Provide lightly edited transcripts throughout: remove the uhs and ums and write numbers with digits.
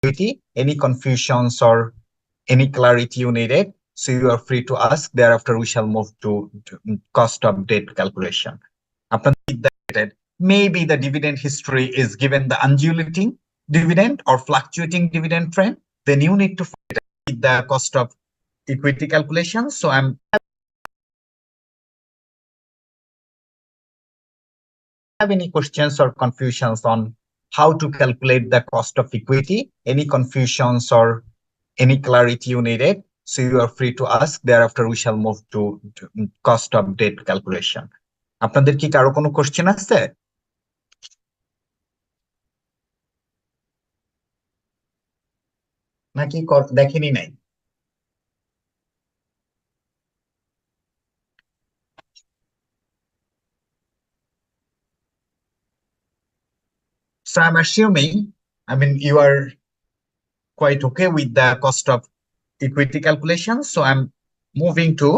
equity. Any confusions or any clarity you needed, so you are free to ask. Thereafter, we shall move to cost of debt calculation. Maybe the dividend history is given the undulating dividend or fluctuating dividend trend. Then you need to find the cost of equity calculation. So I'm have any questions or confusions on how to calculate the cost of equity? Any confusions or any clarity you needed, so you are free to ask. Thereafter, we shall move to cost of debt calculation. আপনাদের কি কারো কোনো question আছে? নাকি দেখেনি নাই? So I'm assuming, you are quite okay with the cost of equity calculation. So I'm moving to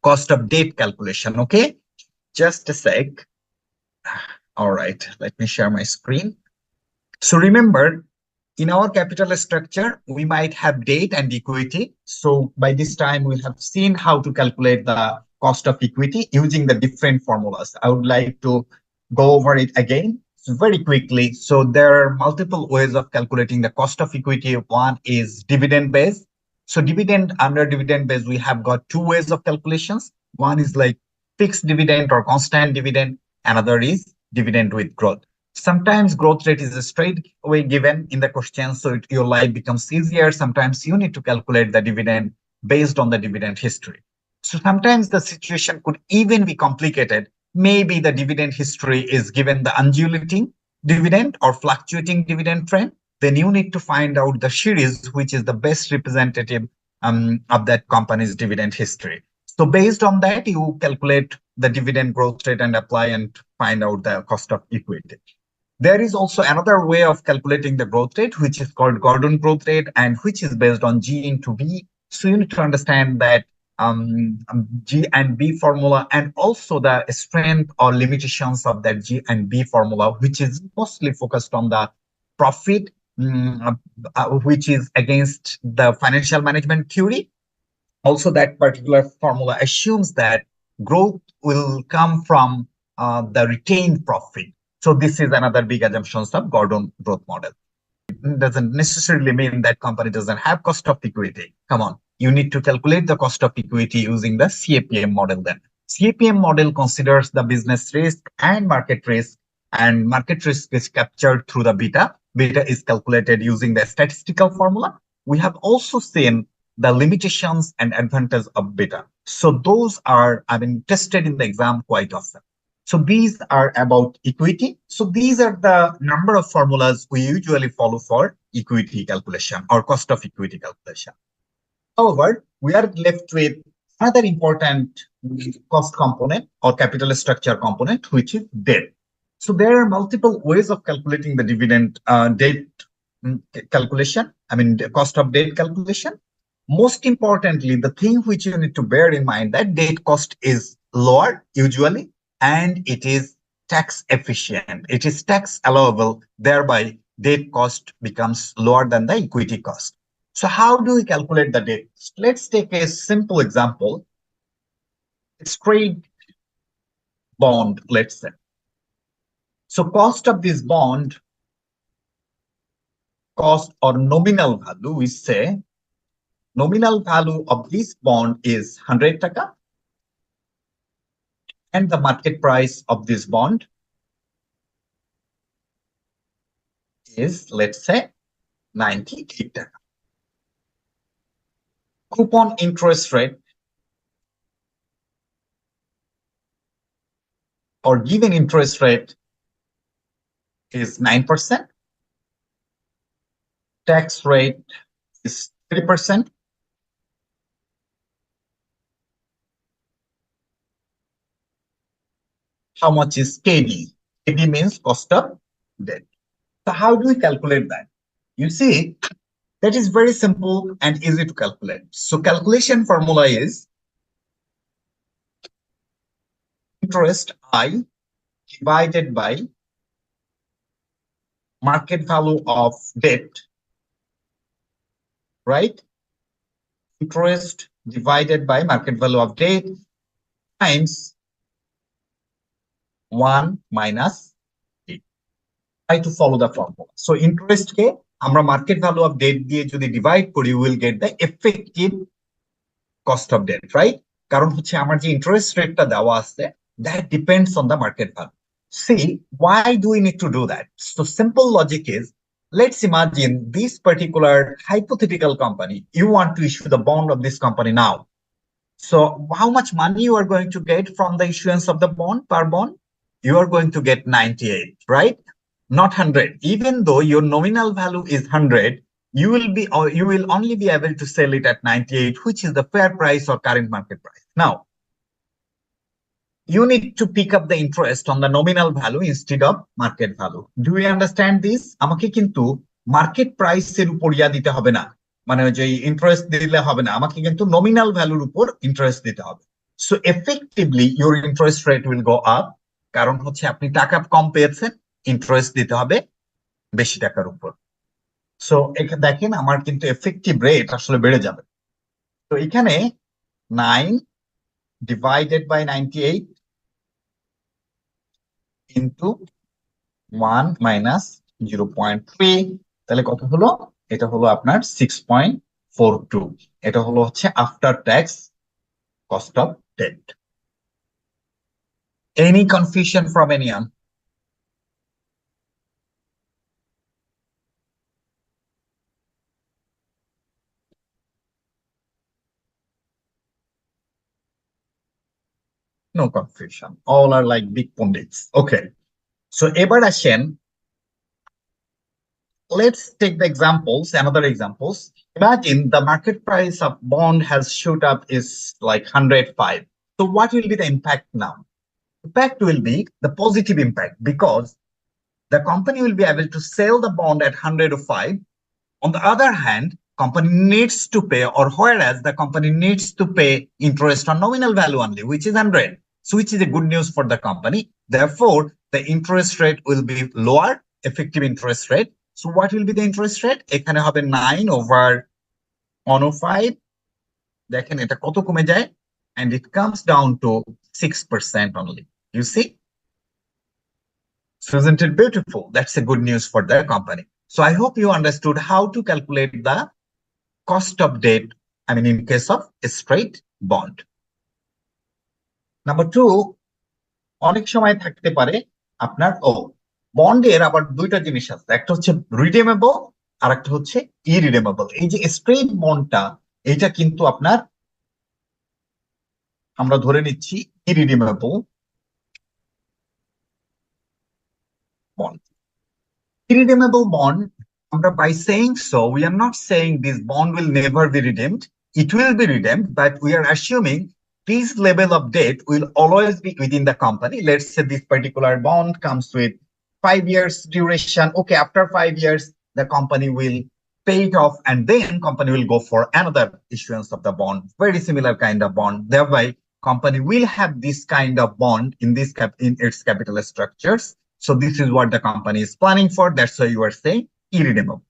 cost of debt calculation. Okay, just a sec. All right, let me share my screen. So remember, in our capital structure, we might have debt and equity. So by this time, we have seen how to calculate the cost of equity using the different formulas. I would like to go over it again very quickly. So there are multiple ways of calculating the cost of equity. One is dividend based. So under dividend base, we have got two ways of calculations. One is like fixed dividend or constant dividend. Another is dividend with growth. Sometimes growth rate is a straight away given in the question, so your life becomes easier. Sometimes you need to calculate the dividend based on the dividend history. So sometimes the situation could even be complicated. Maybe the dividend history is given the undulating dividend or fluctuating dividend trend. Then you need to find out the series which is the best representative of that company's dividend history. So based on that, you calculate the dividend growth rate and apply and find out the cost of equity. There is also another way of calculating the growth rate, which is called Gordon growth rate, and which is based on G into B. So you need to understand that G and B formula, and also the strength or limitations of that G and B formula, which is mostly focused on the profit, which is against the financial management theory. Also, that particular formula assumes that growth will come from the retained profit. So this is another big assumption of Gordon growth model. It doesn't necessarily mean that company doesn't have cost of equity. Come on, you need to calculate the cost of equity using the CAPM model. Then CAPM model considers the business risk and market risk is captured through the beta. Beta is calculated using the statistical formula. We have also seen the limitations and advantage of beta. So those are tested in the exam quite often. So these are about equity. So these are the number of formulas we usually follow for equity calculation or cost of equity calculation. However, we are left with another important cost component or capital structure component, which is debt. So there are multiple ways of calculating the dividend debt calculation. The cost of debt calculation. Most importantly, the thing which you need to bear in mind that debt cost is lower usually, and it is tax efficient. It is tax allowable. Thereby, debt cost becomes lower than the equity cost. So how do we calculate the debt? Let's take a simple example. Straight bond, let's say. So cost of this bond, cost or nominal value, we say nominal value of this bond is 100 taka. And the market price of this bond is, let's say, 98 taka. Coupon interest rate or given interest rate is 9%. Tax rate is 3%. How much is KD? KD means cost of debt. So how do we calculate that? You see, that is very simple and easy to calculate. So calculation formula is interest I divided by market value of debt right? Interest divided by market value of debt times 1 minus 8. Try to follow the formula. So interest কে আমরা market value of debt দিয়ে যদি divide করি, we will get the effective cost of debt, right? কারণ হচ্ছে আমার যে interest rate টা দেওয়া আছে, that depends on the market value. See, why do we need to do that? So simple logic is, let's imagine this particular hypothetical company, you want to issue the bond of this company now. So how much money you are going to get from the issuance of the bond per bond? You are going to get 98, right? Not 100. Even though your nominal value is 100, you will only be able to sell it at 98, which is the fair price or current market price. Now, you need to pick up the interest on the nominal value instead of market value. Do you understand this? আমাকে কিন্তু market প্রাইসের উপর দিতে হবে না, মানে যে interest দিলে হবে না, আমাকে কিন্তু নমিনাল ভ্যালুর উপর ইন্টারেস্ট দিতে হবে। So effectively your interest rate will go up, কারণ হচ্ছে আপনি টাকা কম পেয়েছেন, ইন্টারেস্ট দিতে হবে বেশি টাকার উপর। সো এখানে দেখেন আমার কিন্তু এফেক্টিভ রেট আসলে বেড়ে যাবে। তো এখানে 9 ডিভাইডেড বাই 98 ইন্টু 1 মাইনাস 0.3, তাহলে কত হলো? এটা হলো আপনার 6.42। এটা হলো হচ্ছে after tax cost of debt. Any confusion from anyone? No confusion. All are like big pundits. Okay. So এবার আসেন, let's take the examples, another examples. Imagine the market price of bond has shoot up is like 105. So what will be the impact now? Impact will be the positive impact, because the company will be able to sell the bond at 105. On the other hand, company needs to pay, or whereas the company needs to pay interest on nominal value only, which is 100. So which is a good news for the company. Therefore, the interest rate will be lower, effective interest rate. So what will be the interest rate? এখানে হবে 9 over 105. দেখেন এটা কত কমে যায়, and it comes down to 6% only. You see? So isn't it beautiful? That's a good news for the company. So I hope you understood how to calculate the cost of debt, I mean, in case of a straight bond. Number 2, অনেক সময় থাকতে পারে আপনার বন্ডের আবার দুইটা জিনিস আছে, একটা হচ্ছে রিডিমেবল আর একটা হচ্ছে ইরিডিমেবল। এই যে স্ট্রেট বন্ডটা, এটা কিন্তু আপনার আমরা ধরে নিচ্ছি ইরিডিমেবল bond. Irredeemable bond, by saying so, we are not saying this bond will never be redeemed. It will be redeemed, but we are assuming this level of debt will always be within the company. Let's say this particular bond comes with 5 years duration. Okay, after 5 years, the company will pay it off, and then company will go for another issuance of the bond, very similar kind of bond. Thereby, company will have this kind of bond in its capital structures. So this is what the company is planning for. That's why you are saying irredeemable.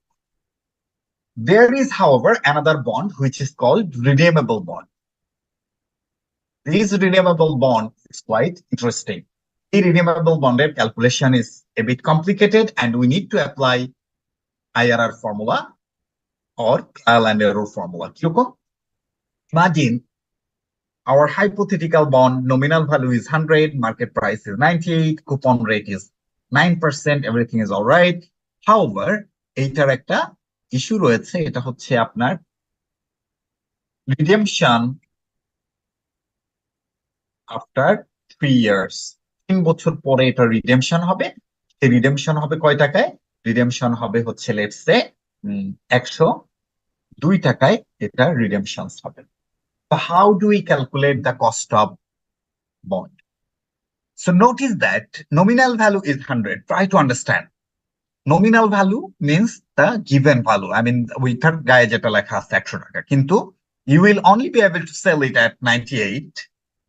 There is, however, another bond which is called redeemable bond. This redeemable bond is quite interesting. Irredeemable bond calculation is a bit complicated, and we need to apply IRR formula or trial and error formula. Imagine our hypothetical bond nominal value is 100, market price is 98, coupon rate is 9%, everything is all right. However, এইটার একটা issue রয়েছে, এটা হচ্ছে আপনার redemption after 3 years। 3 বছর পরে এটা redemption হবে। এই রিডেমশন হবে কয় টাকায়? রিডেমশন হবে হচ্ছে লেটস সে 102 টাকায় এটা রিডেমশন হবে। So how do we calculate the cost of bond? So notice that nominal value is 100. Try to understand. Nominal value means the given value. I mean, ওইটার গায়ে যেটা লেখা আছে 100 টাকা, কিন্তু you will only be able to sell it at 98.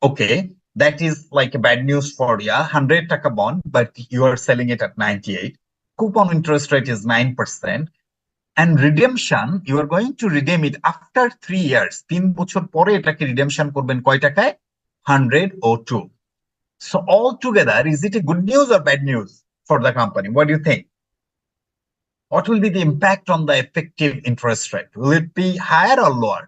Okay, that is like a bad news for you. 100 টাকা bond, but you are selling it at 98. Coupon interest rate is 9%. and redemption you are going to redeem it after 3 years 3 বছর পরে এটাকে redemption করবেন কয় টাকায় 102. So altogether, is it a good news or bad news for the company? What do you think? What will be the impact on the effective interest rate? Will it be higher or lower?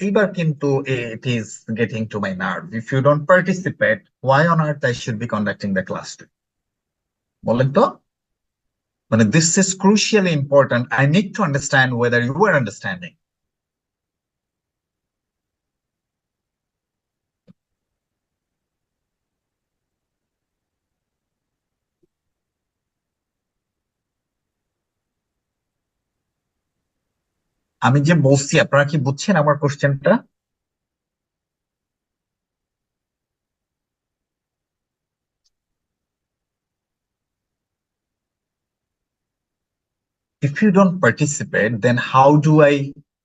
Eber kintu it is getting to my nerve. If you don't participate, why on earth I should be conducting the class to? বলেন তো? মানে this is crucially important. I need to understand whether you are understanding. আমি যে বলছি আপনারা কি বুঝছেন আমার কোশ্চেনটা? If you don't participate, then how do I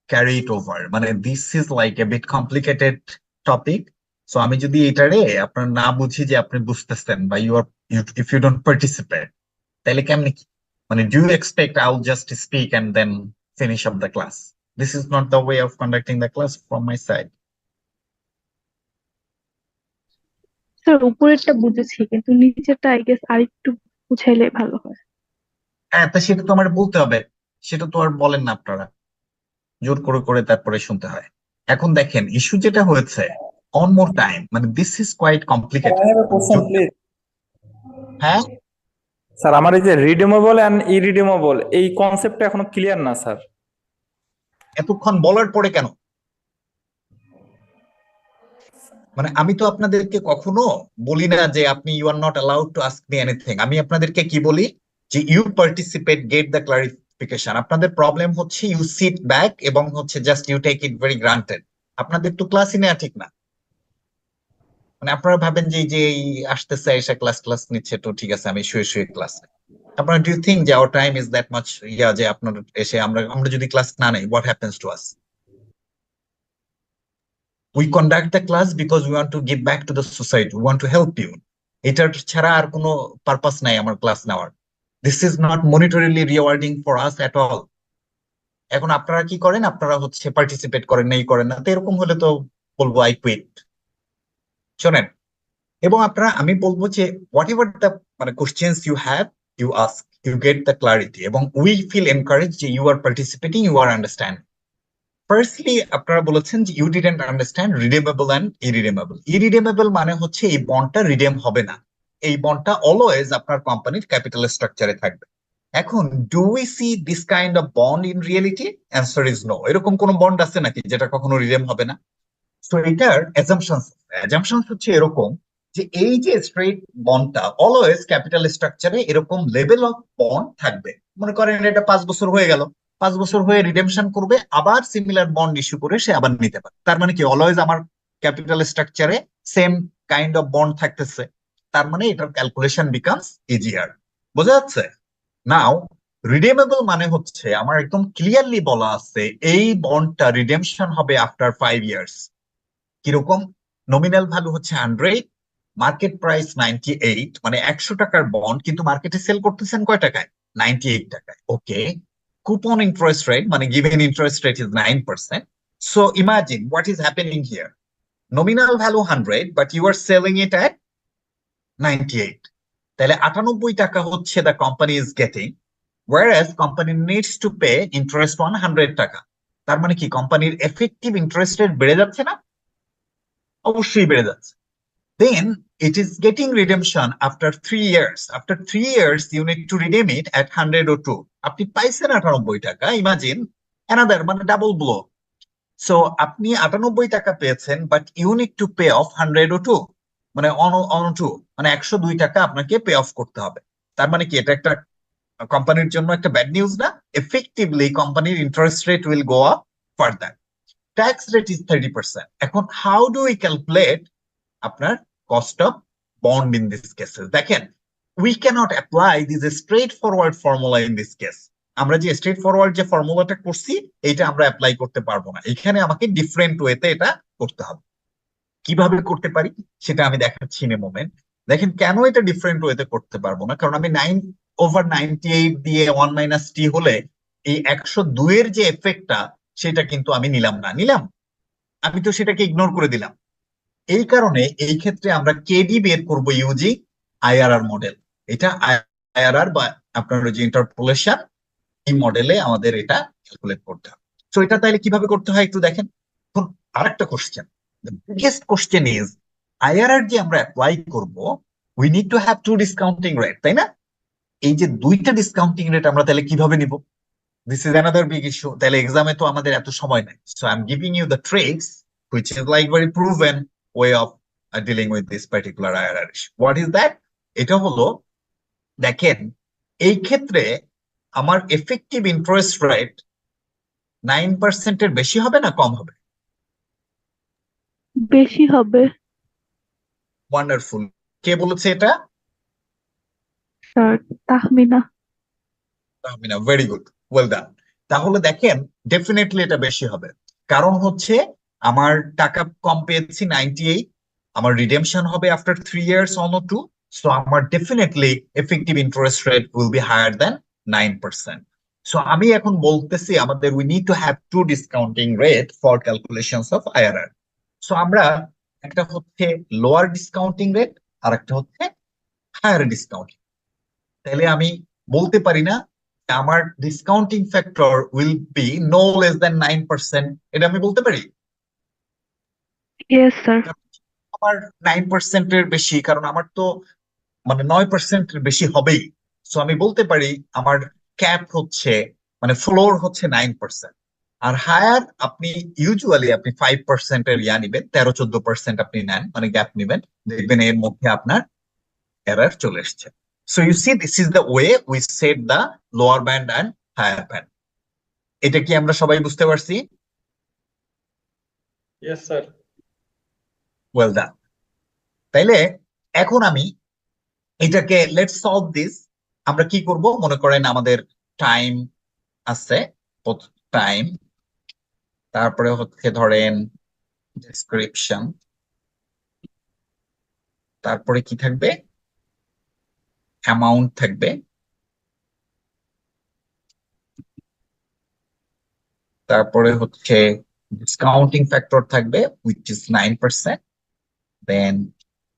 carry it over? মানে this is like a bit complicated topic. So আমি যদি এটারে আপনার না বুঝি যে আপনি বুঝতেছেন বা if you don't participate, তাহলে কেমনে কি? মানে do you expect I'll just speak and then finish up the class? This is not the way of conducting the class from my side. Sir উপরেরটা বুঝেছি কিন্তু নিচেরটা আই গেস আরেকটু বুঝাইলে ভালো হয়। হ্যাঁ, তা সেটা তো আমার বলতে হবে, সেটা তো আর বলেন না আপনারা, জোর করে করে তারপরে শুনতে হয়। এখন দেখেন ইস্যু যেটা হয়েছে, অন মোর টাইম, মানে দিস ইজ কোয়াইট কমপ্লিকেটেড। হ্যাঁ স্যার, আমার এই যে রিডিমেবল এন্ড ইরিডিমেবল এই কনসেপ্টটা এখনো ক্লিয়ার না স্যার। এতক্ষণ বলার পরে কেন? মানে আমি তো আপনাদেরকে কখনো বলি না যে আপনি you are not allowed to ask me anything. আমি আপনাদেরকে কি বলি যে you participate, get the clarification. আপনাদের প্রবলেম হচ্ছে ইউ সিট ব্যাক এবং হচ্ছে just you take it very granted. আপনাদের তো ক্লাসই নেওয়া ঠিক না। মানে আপনারা ভাবেন যে যে এই আসতেছে এসে ক্লাস ক্লাস নিচ্ছে, তো ঠিক আছে আমি শুয়ে শুয়ে ক্লাস নেই। আপনারা ডু ইউ থিঙ্ক যে our time is that much যে আপনার এসে আমরা যদি ক্লাস না নেই, what happens to us? We conduct the class because we want to give back to the society. We want to help you. এটার ছাড়া আর কোনো পারপাস নাই আমার ক্লাস নেওয়ার। This is not monetarily rewarding for us at all. এখন আপনারা কি করেন? আপনারা হচ্ছে পার্টিসিপেট করেন না, করেন না। তো এরকম হলে তো বলবো আই কুইট। শোনেন, এবং আপনারা, আমি বলবো যে হোয়াট এভার দ্য মানে questions you have, you ask, you get the clarity, এবং উই ফিল এনকারেজ যে you are participating, you are understand. Firstly আপনারা বলেছেন যে you didn't understand redeemable and irredeemable. Irredeemable মানে হচ্ছে এই বন্ডটা রিডেম হবে না, এই বন্ডটা অলওয়েজ আপনার কোম্পানির ক্যাপিটাল স্ট্রাকচারে থাকবে। এখন do we see this kind of bond in reality? Answer is no. এরকম কোন বন্ড আছে নাকি যেটা কখনো রিডেম হবে না? সো এটার অ্যাজাম্পশনস হচ্ছে এরকম যে এই যে স্ট্রেট বন্ডটা অলওয়েজ ক্যাপিটাল স্ট্রাকচারে এরকম লেভেল অফ বন্ড থাকবে। মনে করেন এটা 5 বছর হয়ে গেল, 5 বছর হয়ে রিডেমশন করবে, আবার সিমিলার বন্ড ইস্যু করে সে আবার নিতে পারে। তার মানে কি অলওয়েজ আমার ক্যাপিটাল স্ট্রাকচারে সেম কাইন্ড অফ বন্ড থাকতেছে। তার মানে এটার ক্যালকুলেশন বিকামস ইজিয়ার। বোঝা যাচ্ছে? নাও রিডেমেবল মানে হচ্ছে আমার একদম ক্লিয়ারলি বলা আছে এই বন্ডটা রিডেমশন হবে আফটার 5 ইয়ার্স। কিরকম? নমিনাল ভ্যালু হচ্ছে 100, মার্কেট প্রাইস 98, মানে 100 টাকার বন্ড, কিন্তু মার্কেটে সেল করতেছেন কয় টাকায়? 98 টাকায়। ওকে, কুপন ইন্টারেস্ট রেট মানে given interest rate is 9%. So imagine what is happening here. Nominal value 100, but you are selling it at 98. তাহলে 98 টাকা হচ্ছে the company is getting, whereas company needs to pay interest on 100 টাকা। তার মানে কি কোম্পানির effective interest rate বেড়ে যাচ্ছে না? অবশ্যই বেড়ে যাচ্ছে। Then it is getting redemption after 3 years. After 3 years, you need to redeem it at 102. আপনি পাইছেন 98 টাকা। ইমাজিন অ্যানাদার মানে ডাবল ব্লো। সো আপনি 98 টাকা পেয়েছেন, but you need to pay off 102, মানে অন টু, মানে 102 টাকা আপনাকে পে অফ করতে হবে। তার মানে কি এটা একটা কোম্পানির জন্য একটা ব্যাড নিউজ না? এফেক্টিভলি কোম্পানির interest rate will go up further. Tax rate is 30%। এখন হাউ ডু উই ক্যালকুলেট আপনার cost of bond in this cases? দেখেন, we can't apply this straightforward formula in this case. আমরা যে straight forward যে ফর্মুলাটা করছি এইটা আমরা অ্যাপ্লাই করতে পারবো না, এখানে আমাকে ডিফারেন্ট ওয়েতে এটা করতে হবে। কিভাবে করতে পারি সেটা আমি দেখাচ্ছি ইন এ মোমেন্ট। দেখেন কেন এটা ডিফারেন্ট ওয়েতে করতে পারবো না, কারণ আমি 9/98 দিয়ে 1 - t হলে এই 102 এর যে এফেক্টটা সেটা কিন্তু আমি নিলাম না, আমি তো সেটাকে ইগনোর করে দিলাম। এই কারণে এই ক্ষেত্রে আমরা কেডি বের করব ইউজিং আইআরআর মডেল। এটা আইআরআর বা আপনার যে ইন্টারপোলেশন, এই মডেলে আমাদের এটা ক্যালকুলেট করতে হবে। তো এটা তাইলে কিভাবে করতে হয় একটু দেখেন। এখন আরেকটা question, the biggest question is IRR যে আমরা অ্যাপ্লাই করব, we need to have to discounting rate, তাই না? এই যে দুইটা ডিসকাউন্টিং রেট আমরা তাহলে কিভাবে নিব? This is another big issue. তাহলে এক্সামে তো আমাদের এত সময় নেই, so I am giving you the tricks which is like very proven way of dealing with this particular IRR issue. What is that? এটা হলো, দেখেন এই ক্ষেত্রে আমার এফেক্টিভ ইন্টারেস্ট রেট 9% বেশি হবে না কম হবে? বেশি হবে ওয়ান্ডারফুল। কে বলেছে এটা? Sir, Tahmina. Tahmina, very good, well ডান। তাহলে দেখেন ডেফিনেটলি এটা বেশি হবে, কারণ হচ্ছে আমার টাকা কম পেয়েছি 98, আমার রিডেমশন হবে আফটার 3 ইয়ার্স অন 2, সো আমার definitely effective interest rate will be higher than 9%। So আমি এখন বলতেছি আমাদের we need to have to discounting rate for calculations of IRR. So আমরা একটা হচ্ছে লোয়ার ডিসকাউন্টিং রেট আর একটা হচ্ছে হায়ার ডিসকাউন্টিং। তাহলে আমি বলতে পারি না আমার discounting factor will be no less than 9%, এটা আমি বলতে পারি? Yes sir. আমার 9%-এর বেশি, কারণ আমার তো মানে 9%-এর বেশি হবেই। সো আমি বলতে পারি আমার ক্যাপ হচ্ছে মানে ফ্লোর হচ্ছে 9%। আর হায়ার আপনি ইউজুয়ালি আপনি 5%-এর নিবেন, 13-14% আপনি নেন, মানে গ্যাপ নিবেন, দেখবেন এর মধ্যে আপনার এরর চলে এসছে। So you see this is the way we set the lower band and higher band. এটা কি আমরা সবাই বুঝতে পারছি? Yes sir. Well done. তাইলে এখন আমি এটাকে লেটস সলভ দিস। আমরা কি করব, মনে করেন আমাদের টাইম আছে, টাইম, তারপরে হচ্ছে ধরেন ডেসক্রিপশন, তারপরে কি থাকবে, অ্যামাউন্ট থাকবে, তারপরে হচ্ছে ডিসকাউন্টিং ফ্যাক্টর থাকবে which is 9%, then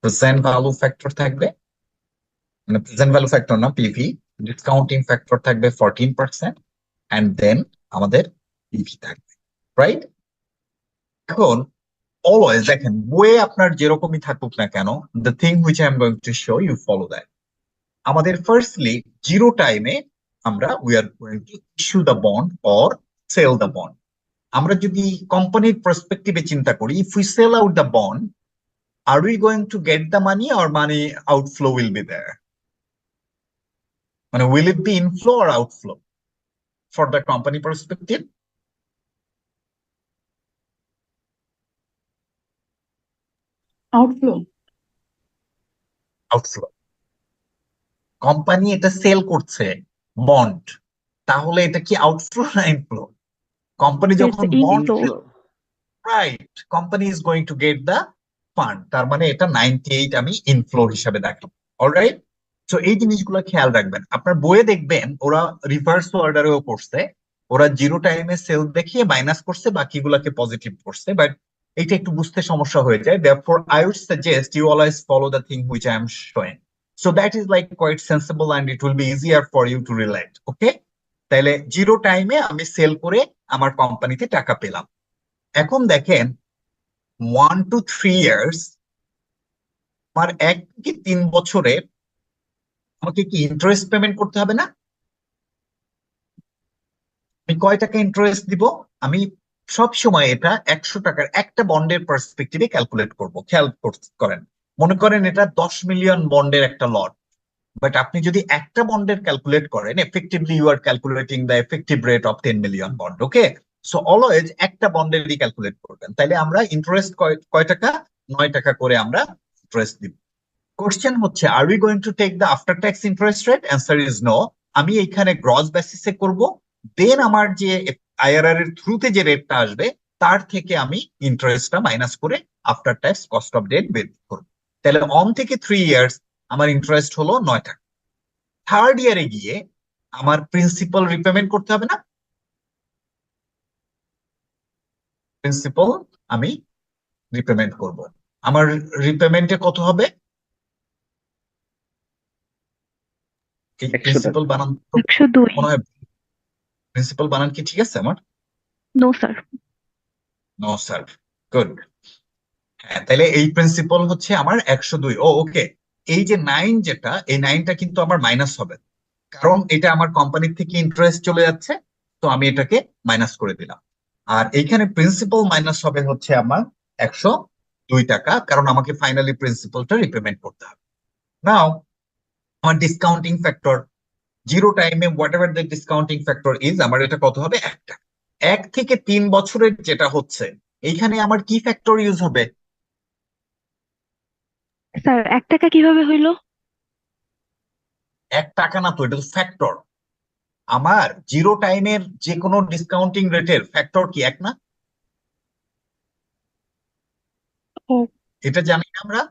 present value factor থাকবে, মানে প্রেজেন্ট ভ্যালু ফ্যাক্টর না, পিভি, ডিসকাউন্টিং ফ্যাক্টর থাকবে 14%, এন্ড দেন আমাদের পিভি থাকবে, রাইট? এখন অলওয়েজ দেখেন বইয়ে আপনার যেরকমই থাকুক না কেন, the thing which I am going to show you follow that. আমাদের ফার্স্টলি জিরো টাইমে আমরা we are going to issue the bond or sell the bond. আমরা যদি কোম্পানির পার্সপেক্টিভে চিন্তা করি, if we sell out the bond, are we going to get the money or money outflow will be there? মানে will it be inflow or outflow for the company perspective? Outflow. Outflow. Company এটা sell করছে bond, তাহলে এটা কি outflow না inflow? Company যখন bond, inflow. Right, company is going to get the fund, তার মানে এটা 98 আমি ইনফ্লো হিসাবে দেখলাম। অলরাইট, তো এই জিনিসগুলো খেয়াল রাখবেন। আপনার বইয়ে দেখবেন ওরা রিভার্স অর্ডারেও করছে, ওরা জিরো টাইমে সেল দেখিয়ে মাইনাস করছে, বাকিগুলোকে পজিটিভ করছে, বাট এইটা একটু বুঝতে সমস্যা হয়ে যায়। therefore I would suggest you always follow the thing which I am showing, so that is like quite sensible and it will be easier for you to relate. Okay, তাহলে zero টাইমে আমি sell করে আমার কোম্পানিতে টাকা পেলাম। এখন দেখেন 1 to 3 years, আমার 1 থেকে 3 বছরে আমাকে কি ইন্টারেস্ট পেমেন্ট করতে হবে না? আমি কয় টাকা ইন্টারেস্ট দিব? আমি সব সময় এটা 100 টাকার একটা বন্ডের পার্সপেক্টিভে ক্যালকুলেট করব। খেয়াল করেন, মনে করেন এটা 10 মিলিয়ন বন্ডের একটা লট, বাট আপনি যদি একটা বন্ডের ক্যালকুলেট করেন, effectively you are calculating the effective rate of 10 million bond. Okay, so always একটা বন্ডেরই ক্যালকুলেট করবেন। তাইলে আমরা ইন্টারেস্ট কয় টাকা, 9 টাকা করে আমরা ইন্টারেস্ট দিব। কোশ্চেন হচ্ছে, are we going to take the after tax interest rate? Answer is no, আমি এইখানে গ্রস বেসিসে করব, দেন আমার যে আইআরআর এর থ্রুতে যে রেটটা আসবে তার থেকে আমি ইন্টারেস্টটা মাইনাস করে after tax cost of debt বের করব। তাহলে অন থেকে 3 ইয়ার্স আমার ইন্টারেস্ট হলো 9 টাকা। থার্ড ইয়ারে গিয়ে আমার প্রিন্সিপাল রিপেমেন্ট করতে হবে না? প্রিন্সিপাল আমি রিপেমেন্ট করব। আমার রিপেমেন্টে কত হবে? এই 100 টাকা। প্রিন্সিপাল বানান তো 102। মনে হয়, প্রিন্সিপাল বানান কি ঠিক আছে আমার? No sir. No sir. Good. হ্যাঁ, তাহলে এই প্রিন্সিপাল হচ্ছে আমার 102। ও ওকে, এই যে 9 যেটা, এই 9টা কিন্তু আমার মাইনাস হবে, কারণ এটা আমার কোম্পানির থেকে ইন্টারেস্ট চলে যাচ্ছে, তো আমি এটাকে মাইনাস করে দিলাম। আর এইখানে প্রিন্সিপাল মাইনাস হবে হচ্ছে আমার 102 টাকা, কারণ আমাকে ফাইনালি প্রিন্সিপালটা রিপেমেন্ট করতে হবে। নাও আমার ডিসকাউন্টিং ফ্যাক্টর জিরো টাইমে what ever the discounting factor is, আমার এটা কত হবে? 1 টাকা। 1 থেকে 3 বছরের যেটা হচ্ছে, এইখানে আমার কি ফ্যাক্টর ইউজ হবে? স্যার 1 টাকা কিভাবে হইলো? 1 টাকা না তো, এটা তো ফ্যাক্টর। আমার জিরো টাইমের যে কোনো ডিসকাউন্টিং রেটের ফ্যাক্টর কি 1 না? ও এটা জানি না আমরা।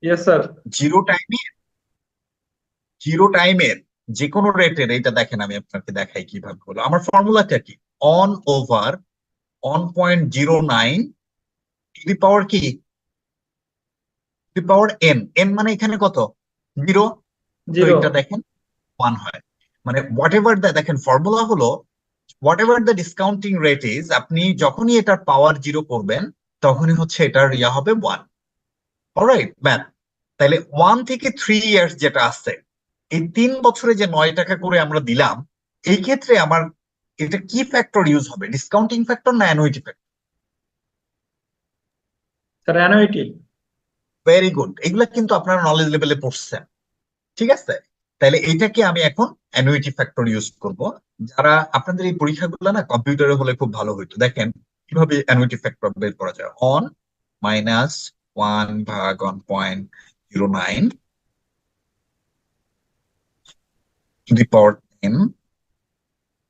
Yes sir. জিরো টাইমে, জিরো টাইমের যে কোনো রেটের, এটা দেখেন আমি আপনাকে দেখাই কিভাবে হলো। আমার ফর্মুলাটা কি? অন ওভার 1.09 টু দি পাওয়ার কি, to the power N. N মানে এখানে কত? 0। তো 0। এটা দেখেন 1 হয়। মানে হোয়াট এভার দ্য, দেখেন ফর্মুলা হলো what ever the discounting rate is, আপনি যখনই এটার পাওয়ার 0 করবেন তখনই হচ্ছে এটার ইয়া হবে 1। অলরাইট ম্যাম, তাহলে 1 থেকে 3 ইয়ার্স যেটা আছে, এই 3 বছরে যে 9 টাকা করে আমরা দিলাম, এই ক্ষেত্রে আমার এটা কি ফ্যাক্টর ইউজ হবে? ডিসকাউন্টিং ফ্যাক্টর না annuity factor? Sir annuity. Very good, এগুলা কিন্তু আপনারা নলেজ লেভেলে পড়ছেন, ঠিক আছে? তাহলে এইটাকে আমি এখন অ্যানুইটি ফ্যাক্টর ইউজ করব। যারা আপনাদের এই পরীক্ষাগুলো না কম্পিউটারে হলে খুব ভালো হইতো। দেখেন কিভাবে অ্যানুইটি ফ্যাক্টর বের করা যায়। On minus 1/1.09 to the power N,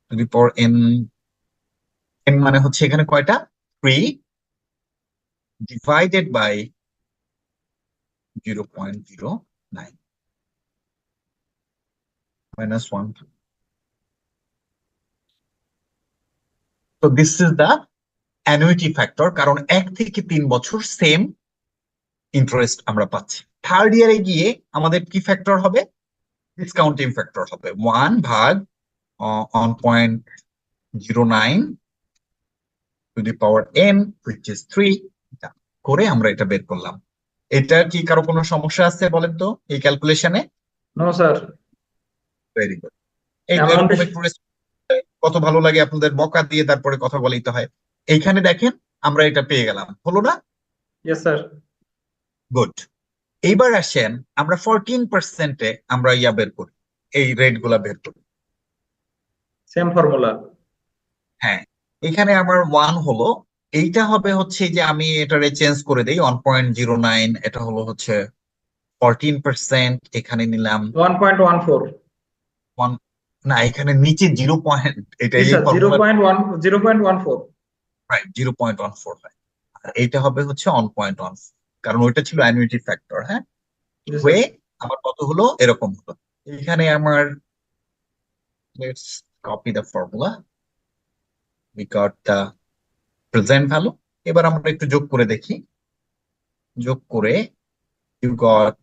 to the power N. N মানে হচ্ছে এখানে কয়টা? 3 ডিভাইডেড বাই 0.09 মাইনাস 1। তো this is the annuity factor, কারণ 1 থেকে 3 বছর সেম ইন্টারেস্ট আমরা পাচ্ছি। থার্ড ইয়ারে গিয়ে আমাদের কি ফ্যাক্টর হবে? ডিসকাউন্টিং ফ্যাক্টর হবে 1/1.09 to the power N, which is 3 করে আমরা এটা বের করলাম। এটা কি কারো কোনো সমস্যা আছে বলেন তো এই ক্যালকুলেশনে? No sir. Very good. এই তো অ্যামাউন্ট। এরকম একটু কত ভালো লাগে আপনাদের, বকা দিয়ে তারপরে কথা বলাইতে হয়। এইখানে দেখেন আমরা এটা পেয়ে গেলাম, হলো না? Yes sir. গুড। এইবার আসেন আমরা 14%-এ আমরা ইয়া বের করি, এই রেট গুলা বের করি। Same formula. হ্যাঁ, এখানে আমার 1 হলো, এইটা হবে হচ্ছে যে আমি এটারে চেঞ্জ করে দেই 1.09, এটা হলো হচ্ছে 14%। এখানে নিলাম 1.14। 1, না এখানে নিচে 0. এটা জি এই স্যার, ফর্মুলা 0.14। রাইট 0.14 হয়। আর এইটা হবে হচ্ছে 1.1, কারণ ওইটা ছিল অ্যানুইটি ফ্যাক্টর। হ্যাঁ, জি স্যার। হয়ে আমার কত হলো? এরকম হলো। এখানে আমার let's copy the formula, we got the present value. এবার আমরা একটু যোগ করে দেখি। যোগ করে ইউ গট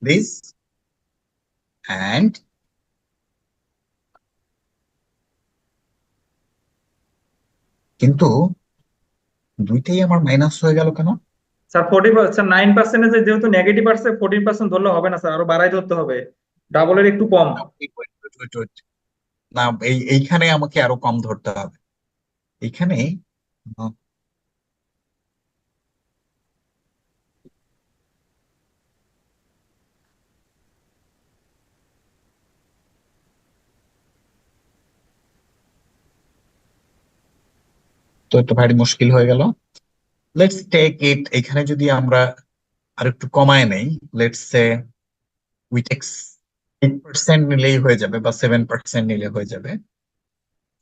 দিস অ্যান্ড কিন্তু দুইটাই আমার মাইনাস হয়ে গেল কেন? স্যার 40, স্যার 9% যেহেতু নেগেটিভ আসছে, 14% ধরলে হবে না স্যার, আরো বাড়াই ধরতে হবে। ডাবলের একটু কম। Wait, wait, wait, wait, wait. না, এইখানে আমাকে আরো কম ধরতে হবে। এইখানে আহ, তো একটু ভারী মুশকিল হয়ে গেল। লেটস টেক ইট, এখানে যদি আমরা আর একটু কমায় নেই, লেটস সে উই টেক 8% নিলেই হয়ে যাবে বা 7% নিলে হয়ে যাবে।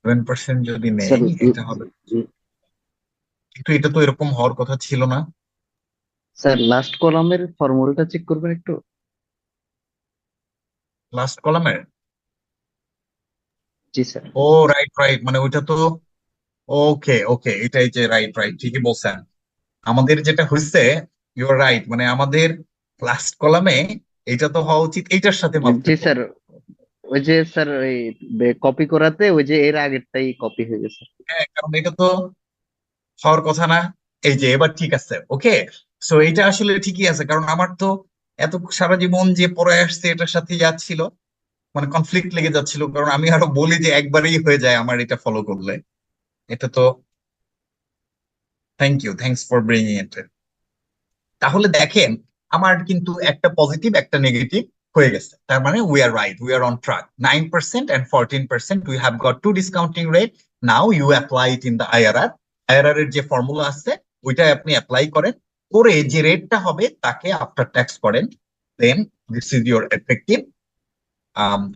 7% যদি স্যার নেই এটা হবে, কিন্তু এটা তো এরকম হওয়ার কথা ছিল না। স্যার লাস্ট কলামের ফর্মুলাটা চেক করবেন একটু। লাস্ট কলামের, জি স্যার। ও রাইট রাইট, মানে ওইটা তো, ওকে ওকে, এটাই যে রাইট রাইট, ঠিকই বলছেন। আমাদের যেটা হয়েছে, ইউর রাইট, মানে আমাদের লাস্ট কলামে এটা তো হওয়া উচিত এইটার সাথে জি মাপতে। স্যার, ওই যে স্যার ওই কপি করাতে ওই যে এর আগেরটাই কপি হয়ে গেছে। হ্যাঁ, কারণ এটা তো হওয়ার কথা না। এই যে এবার ঠিক আছে, ওকে। সো এটা আসলে ঠিকই আছে, কারণ আমার তো এত সারা জীবন যে পড়ে আসছে এটার সাথে যাচ্ছিল, মানে কনফ্লিক্ট লেগে যাচ্ছিল, কারণ আমি আরো বলি যে একবারেই হয়ে যায় আমার এটা ফলো করলে। এটা তো, thank you, thanks for bringing it. তাহলে দেখেন, আমার কিন্তু একটা পজিটিভ একটা নেগেটিভ হয়ে গেছে, তার মানে we are right, we are on track. 9% and 14%, we have got two discounting rate. Now you apply it in the IRR. IRR এর যে ফর্মুলা আছে ওইটাই আপনি অ্যাপ্লাই করেন, করে যে রেটটা হবে তাকে আফটার ট্যাক্স করেন। Then this is your effective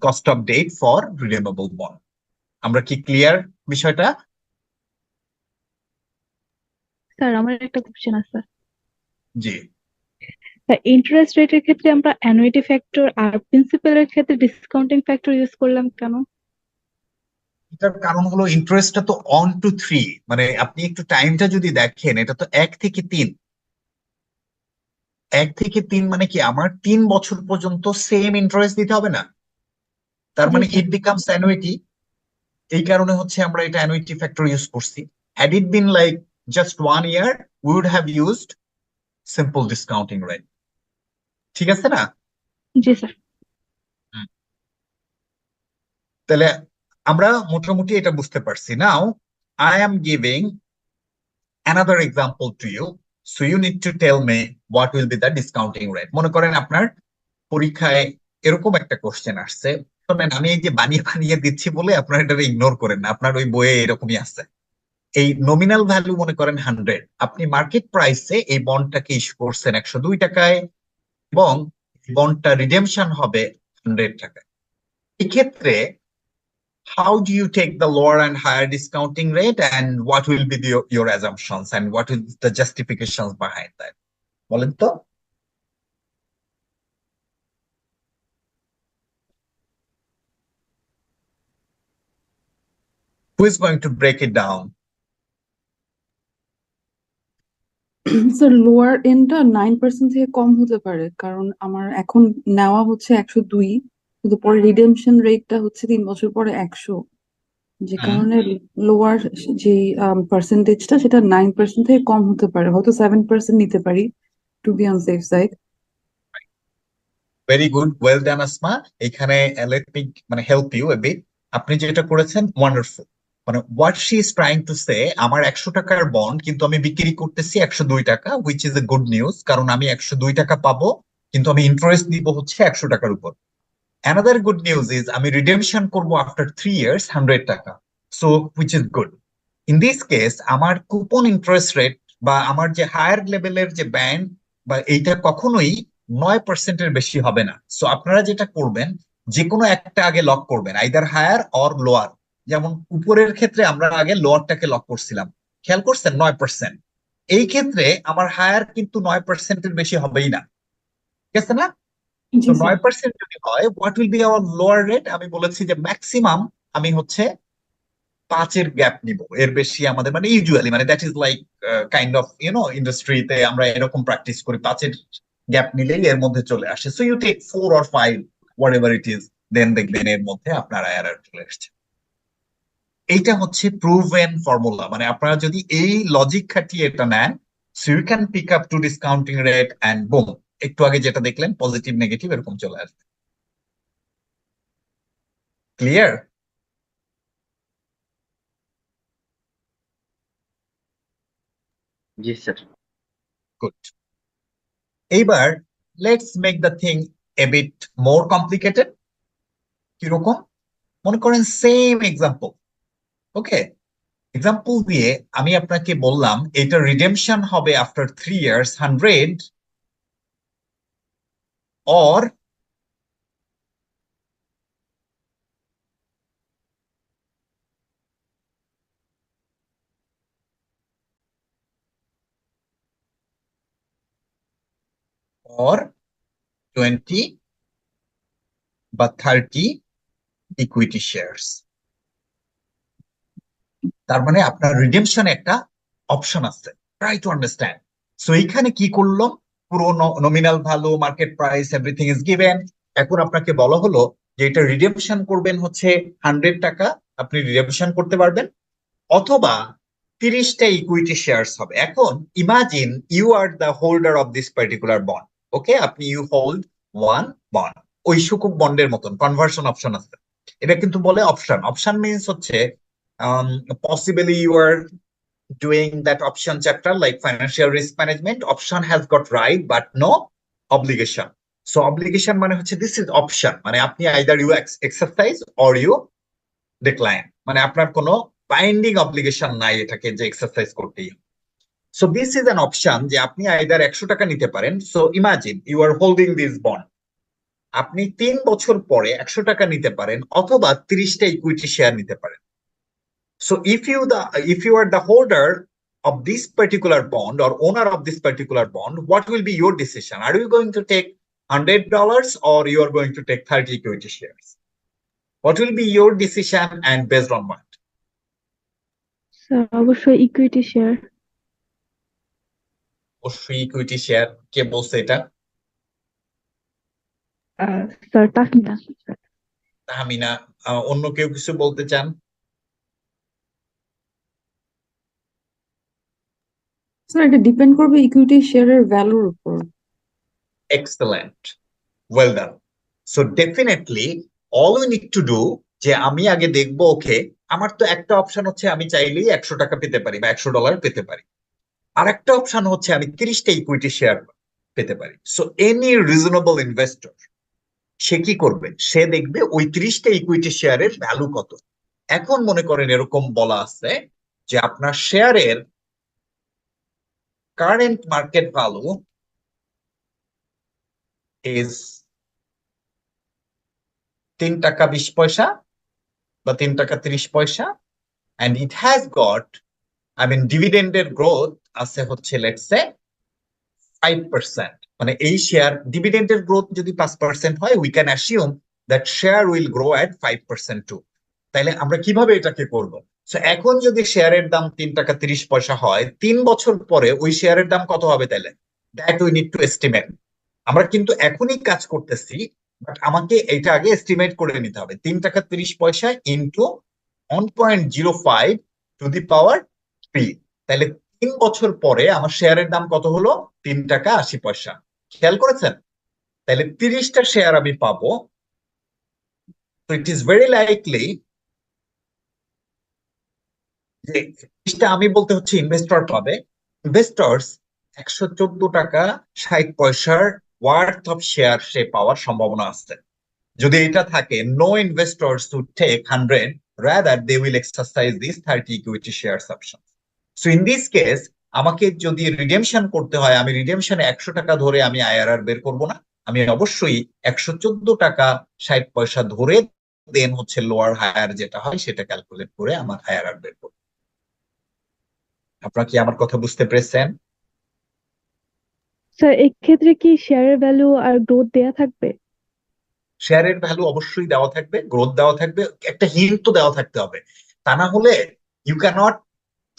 cost of debt for redeemable bond. আমরা কি ক্লিয়ার বিষয়টা? স্যার আমার একটা কোশ্চেন আছে। জি। ইন্টারেস্ট রেটের ক্ষেত্রে আমরা অ্যানুইটি ফ্যাক্টর আর প্রিন্সিপালের ক্ষেত্রে ডিসকাউন্টিং ফ্যাক্টর ইউজ করলাম কেন? এটার কারণ হলো ইন্টারেস্টটা তো অন টু 3, মানে আপনি একটু টাইমটা যদি দেখেন, এটা তো 1 থেকে 3। 1 থেকে 3 মানে কি, আমার 3 বছর পর্যন্ত সেম ইন্টারেস্ট দিতে হবে না, তার জি মানে স্যার। It becomes annuity. এই কারণে হচ্ছে আমরা এটা অ্যানুইটি ফ্যাক্টর ইউজ করছি। Had it been like just 1 year, we would have used simple discounting rate. ঠিক আছে না? জি স্যার। হুম। তাহলে আমরা মোটামুটি এটা বুঝতে পারছি। Now I am giving another example to you, so you need to tell me what will be the discounting rate. মনে করেন আপনার পরীক্ষায় এরকম একটা কোশ্চেন আসছে, শোনেন আমি এই যে বানিয়ে বানিয়ে দিচ্ছি বলে আপনারা এটা ইগনোর করেন না, আপনার ওই বইয়ে এরকমই আছে। এই নমিনাল ভ্যালু মনে করেন 100, আপনি মার্কেট প্রাইসে এই বন্ডটাকে ইস্যু করছেন 102 টাকায়, এবং বন্ডটা রিডেমশন হবে 100 টাকায়। এক্ষেত্রে how do you take the lower and higher discounting rate, and what will be your assumptions, and what is the justifications behind that? বলেন তো। Who is going to break it down? Sir lower এন্ডটা 9% থেকে কম হতে পারে, কারণ আমার এখন নেওয়া হচ্ছে 102, কিন্তু পরে রিডেমশন রেটটা হচ্ছে 3 বছর পরে 100, যে হুম, কারণে লোয়ার যে পার্সেন্টেজটা সেটা 9% থেকে কম হতে পারে, হয়তো 7% নিতে পারি to be on safe side. Very good, well done Asma. এখানে লেট মি মানে হেল্প ইউ এ বিট। আপনি যেটা করেছেন ওয়ান্ডারফুল, মানে what she is trying to say, আমার 100 টাকার বন্ড কিন্তু আমি বিক্রি করতেছি 102 টাকা, which is a good news, কারণ আমি 102 টাকা পাবো, কিন্তু আমি ইন্টারেস্ট দিব হচ্ছে 100 টাকার উপর। Another good news is আমি redemption করব after 3 years 100 টাকা, so which is good. In this case আমার কুপন ইন্টারেস্ট রেট বা আমার যে হায়ার লেভেলের যে ব্যান্ড বা এইটা কখনোই 9%-এর বেশি হবে না। সো আপনারা যেটা করবেন, যে কোনো একটা আগে লক করবেন, আইদার হায়ার অর লোয়ার। যেমন উপরের ক্ষেত্রে আমরা আগে লোয়ারটাকে লক করছিলাম, খেয়াল করছেন 9%। এই ক্ষেত্রে আমার হায়ার কিন্তু 9%-এর বেশি হবেই না, ঠিক আছে না? তো জি স্যার। 9% যদি হয়, what will B hour lower rate? আমি বলেছি যে ম্যাক্সিমাম আমি হচ্ছে 5-এর গ্যাপ নিব, এর বেশি আমাদের মানে ইউজুয়ালি, মানে that is like kind of ইন্ডাস্ট্রিতে আমরা এরকম প্র্যাকটিস করি, 5-এর গ্যাপ নিলেই এর মধ্যে চলে আসে। So you take 4 or 5, whatever it is, then দেখবেন এর মধ্যে আপনার আইআরআর চলে আসছে। এইটা হচ্ছে প্রুভেন ফর্মুলা, মানে আপনারা যদি এই লজিক খাটিয়ে এটা নেন, so you can pick up two discounting rate and boom, একটু আগে যেটা দেখলেন পজিটিভ নেগেটিভ এরকম চলে আসবে। ক্লিয়ার? জি স্যার। গুড। এইবার let's make the thing a bit more complicated. কিরকম? মনে করেন সেম এক্সাম্পল, ওকে। এক্সাম্পল দিয়ে আমি আপনাকে বললাম এটা রিডেমশন হবে আফটার 3 years 100, অর or 20 বা 30 ইকুইটি শেয়ারস। তার মানে আপনার রিডেমশন একটা অপশন আছে, ট্রাই টু আন্ডারস্ট্যান্ড। সো এখানে কি করলাম, পুরো nominal value, market price, everything is given. এখন আপনাকে বলা হলো যে এটা রিডেমশন করবেন হচ্ছে 100 টাকা, আপনি রিডেমশন করতে পারবেন, অথবা 30টা ইকুইটি শেয়ারস হবে। এখন imagine you are the holder of this particular bond, okay, আপনি ইউ হোল্ড ওয়ান বন্ড, ওই সুকুক বন্ডের মতন কনভার্সন অপশন আছে। এটা কিন্তু বলে অপশন। অপশন মিনস হচ্ছে possibly you are doing that option chapter like financial risk management. Option has got right but no obligation. So obligation মানে হচ্ছে this is option, মানে আপনি either you exercise or you decline, মানে আপনার কোনো binding obligation নাই এটাকে যে এক্সারসাইজ করতেই। So this is an option যে আপনি আইদার 100 টাকা নিতে পারেন। So imagine you are holding this bond, আপনি 3 বছর পরে 100 টাকা নিতে পারেন, অথবা 30টা ইকুইটি শেয়ার নিতে পারেন। So if you are the holder of this particular bond or owner of this particular bond, what will be your decision? Are you going to take $100 or you are going to take 30 equity shares? What will be your decision and based on what? Sir অবশ্যই equity share. অবশ্যই equity share. কে বলছে এটা? Sir Tahmina. Tahmina. অন্য কেউ কিছু বলতে চান? Sir এটা ডিপেন্ড করবে ইকুইটি শেয়ারের ভ্যালুর উপর। Excellent, well done. So definitely all we need to do, যে আমি আগে দেখবো ওকে আমার তো একটা অপশন হচ্ছে আমি চাইলেই 100 টাকা পেতে পারি বা $100 পেতে পারি, আর একটা অপশন হচ্ছে আমি 30টা ইকুইটি শেয়ার পেতে পারি। সো এনি রিজনেবল ইনভেস্টর সে কি করবে, সে দেখবে ওই 30টা ইকুইটি শেয়ারের ভ্যালু কত। এখন মনে করেন এরকম বলা আছে যে আপনার শেয়ারের কারেন্ট মার্কেট ভ্যালু ইজ 3 টাকা 20 পয়সা বা 3 টাকা 30 পয়সা, and it has got, I mean ডিভিডেন্ডের গ্রোথ আছে হচ্ছে লেটস সে 5%। মানে এই শেয়ার ডিভিডেন্ডের গ্রোথ যদি 5% হয়, we can assume that share will grow at 5% too. তাইলে আমরা কিভাবে এটাকে করব? সো এখন যদি শেয়ারের দাম 3 টাকা 30 পয়সা হয়, 3 বছর পরে ওই শেয়ারের দাম কত হবে তাইলে? That we need two estimate. আমরা কিন্তু এখনই কাজ করতেছি, বাট আমাকে এটা আগে এস্টিমেট করে নিতে হবে। 3 টাকা 30 পয়সা ইন্টু 1.05 টু দি পাওয়ার 3, তাহলে 3 বছর পরে আমার শেয়ারের দাম কত হলো? 3 টাকা 80 পয়সা। খেয়াল করেছেন? তাহলে 30টা শেয়ার আমি পাবো। তো ইট ইজ ভেরি লাইকলি যে 30টা আমি বলতে হচ্ছে ইনভেস্টর পাবে। ইনভেস্টরস 114 টাকা 60 পয়সার ওয়ার্থ অফ শেয়ার সে পাওয়ার সম্ভাবনা আছে। যদি এটা থাকে, no investors would take 100, rather they will exercise this 30 equity shares option. So in this case আমাকে যদি রিডেমশন করতে হয়, আমি রিডেমশনে 100 টাকা ধরে আমি আইআরআর বের করব না, আমি অবশ্যই 114 টাকা 60 পয়সা ধরে দেন হচ্ছে লোয়ার হায়ার যেটা হয় সেটা ক্যালকুলেট করে আমার আইআরআর বের করব। আপনারা কি আমার কথা বুঝতে পেরেছেন? স্যার এক্ষেত্রে কি শেয়ারের ভ্যালু আর গ্রোথ দেয়া থাকবে? শেয়ারের ভ্যালু অবশ্যই দেওয়া থাকবে, গ্রোথ দেওয়া থাকবে, একটা হিন্ট তো দেওয়া থাকতে হবে। তা না হলে you cannot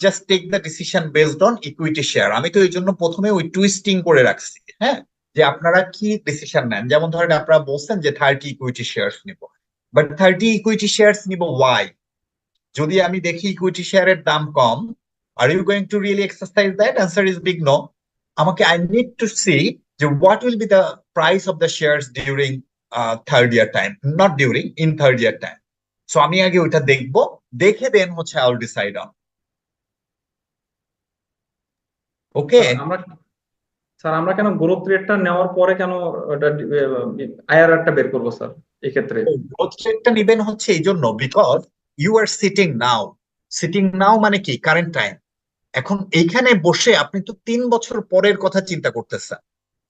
just take the decision based on equity share. আমি তো এই জন্য প্রথমে ওই টুইস্টিং করে রাখছি, হ্যাঁ, যে আপনারা কি ডিসিশন নেন। যেমন ধরেন আপনারা বলছেন যে 30 ইকুইটি শেয়ারস নিব, বাট 30 ইকুইটি শেয়ারস নিব ওয়াই? যদি আমি দেখি ইকুইটি শেয়ারের দাম কম, are you going to really exercise that? Answer is big no. আমাকে আই নিড টু সি যে what will be the price of the shares during third year time, not during, in third year time. So আমি আগে ওইটা দেখবো, দেখে then হচ্ছে I will decide on. Okay, sir আমরা কেন গ্রোথ রেটটা নেওয়ার পরে কেন আইআরআরটা বের করবো স্যার এক্ষেত্রে? গ্রোথ রেটটা নিবেন হচ্ছে এই জন্য because you are sitting now. Sitting now মানে কি? Current time. এখন এইখানে বসে আপনি তো 3 বছর পরের কথা চিন্তা করতেছেন।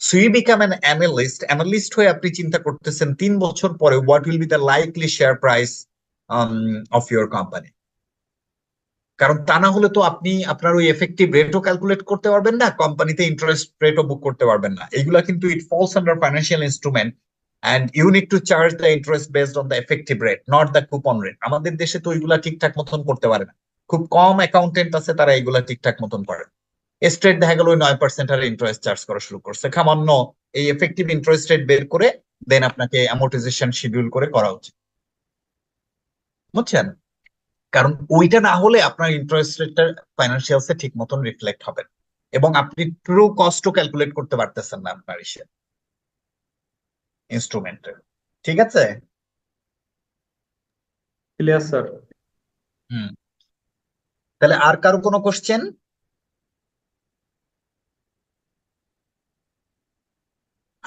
So you become an analyst. Analyst হয়ে আপনি চিন্তা করতেছেন 3 বছর পরে what will be the likely share price of your company. কারণ তা না হলে তো আপনি আপনার ওই এফেক্টিভ রেটও ক্যালকুলেট করতে পারবেন না, কোম্পানিতে ইন্টারেস্ট রেটও বুক করতে পারবেন না। এগুলা কিন্তু it falls under financial instrument and you need to charge the interest based on the effective rate, not the coupon rate. আমাদের দেশে তো এগুলা ঠিকঠাক মতন করতে পারে না, খুব কম অ্যাকাউন্টেন্ট আছে তারা এগুলা ঠিকঠাক মতন করে। স্ট্রেট দেখা গেল 9% আর ইন্টারেস্ট চার্জ করা শুরু করছে। সামান্য এই এফেক্টিভ ইন্টারেস্ট রেট বের করে দেন আপনাকে অ্যামortization শিডিউল করে করা উচিত, বুঝছেন? কারণ ওইটা না হলে আপনার ইন্টারেস্ট রেটটা ফাইন্যান্সিয়ালসে ঠিক মতন রিফ্লেক্ট হবে না, এবং আপনি ট্রু কস্টও ক্যালকুলেট করতে পারতেছেন না আপনার ইনস্ট্রুমেন্টে। ঠিক আছে? Clear sir. হুম, তাহলে আর কারো কোনো কোশ্চেন?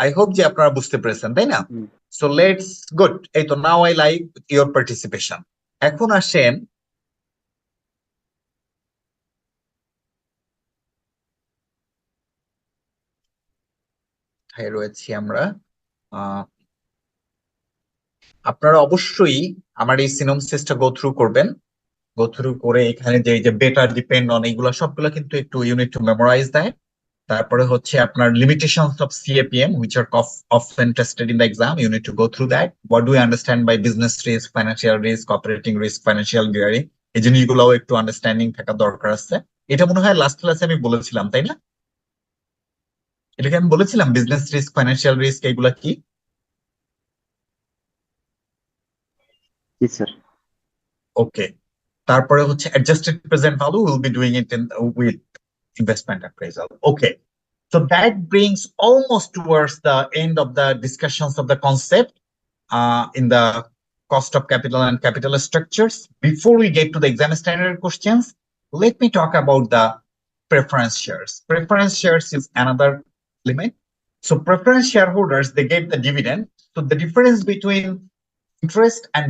আই হোপ যে আপনারা বুঝতে পেরেছেন, তাই না? হুম। So let's good. এই তো now I like your participation. এখন আসেন রয়েছি আমরা। আপনারা অবশ্যই আমার এই সিনোপসিসটা গো থ্রু করবেন। গো থ্রু করে এখানে যে বেটার ডিপেন্ড অন এগুলো সবগুলো কিন্তু একটু ইউনিট টু মেমোরাইজ দেয়। তারপরে হচ্ছে আপনার limitations of CAPM which are often tested in the exam, you need to go through that. What do we understand by business risk, financial risk, operating risk, financial gearing? এই জিনিসগুলোও একটু understanding থাকা দরকার আছে। এটা মনে হয় লাস্ট ক্লাসে আমি বলেছিলাম, তাই না? এটাকে আমি বলেছিলাম বিজনেস রিস্ক, ফাইন্যান্সিয়াল রিস্ক এগুলা কি? জি স্যার। ওকে, তারপরে হচ্ছে adjusted present value, will be doing it in with investment appraisal. Okay, so that brings almost towards the end of the discussions of the concept in the cost of capital and capital structures. Before we get to the exam standard questions, let me talk about the preference shares. Preference shares is another element. So preference shareholders, they get the dividend. So the difference between interest and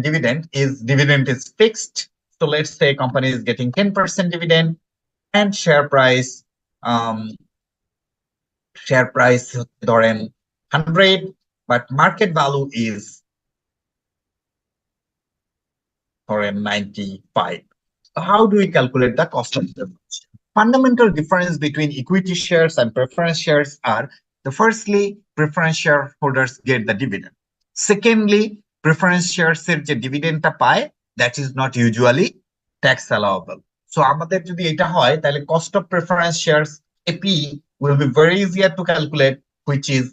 dividend is fixed. So let's say company is getting 10% dividend and share price ধরেন 100, but market value is ধরেন 95. So how do we calculate the cost of preference? Fundamental difference between equity shares and preference shares are the firstly, preference shareholders get the dividend. Secondly, preference shares এর যে ডিভিডেন্ডটা পায় that is not usually tax allowable. So আমাদের যদি এটা হয় তাহলে cost of preference shares AP will be very easier to calculate, which is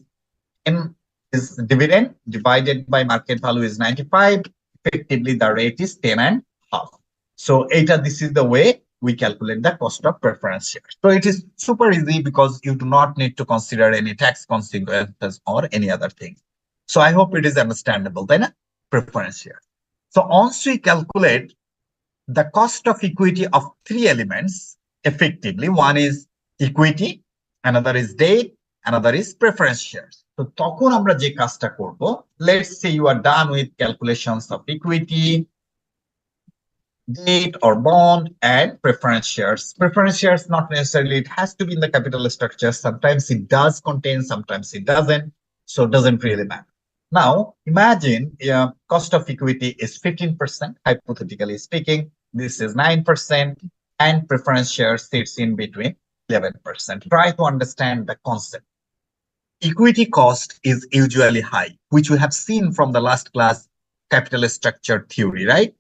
is dividend divided by market value is 95. Effectively, the rate is 10.5. So this is the way we calculate the cost of preference shares. So it is super easy because you do not need to consider any tax consequences or any other thing. So I hope it is understandable, then preference share. So once we calculate the cost of equity of three elements effectively, one is equity, another is debt, another is preference shares. So তখন আমরা যে কাজটা করব, let's say you are done with calculations of equity, debt or bond and preference shares. Preference shares not necessarily it has to be in the capital structure. Sometimes it does contain, sometimes it doesn't. So it doesn't really matter. Now imagine cost of equity is 15%, hypothetically speaking. This is 9%, and preference shares sits in between 11%. Try to understand the concept. Equity cost is usually high, which we have seen from the last class capital structure theory, right?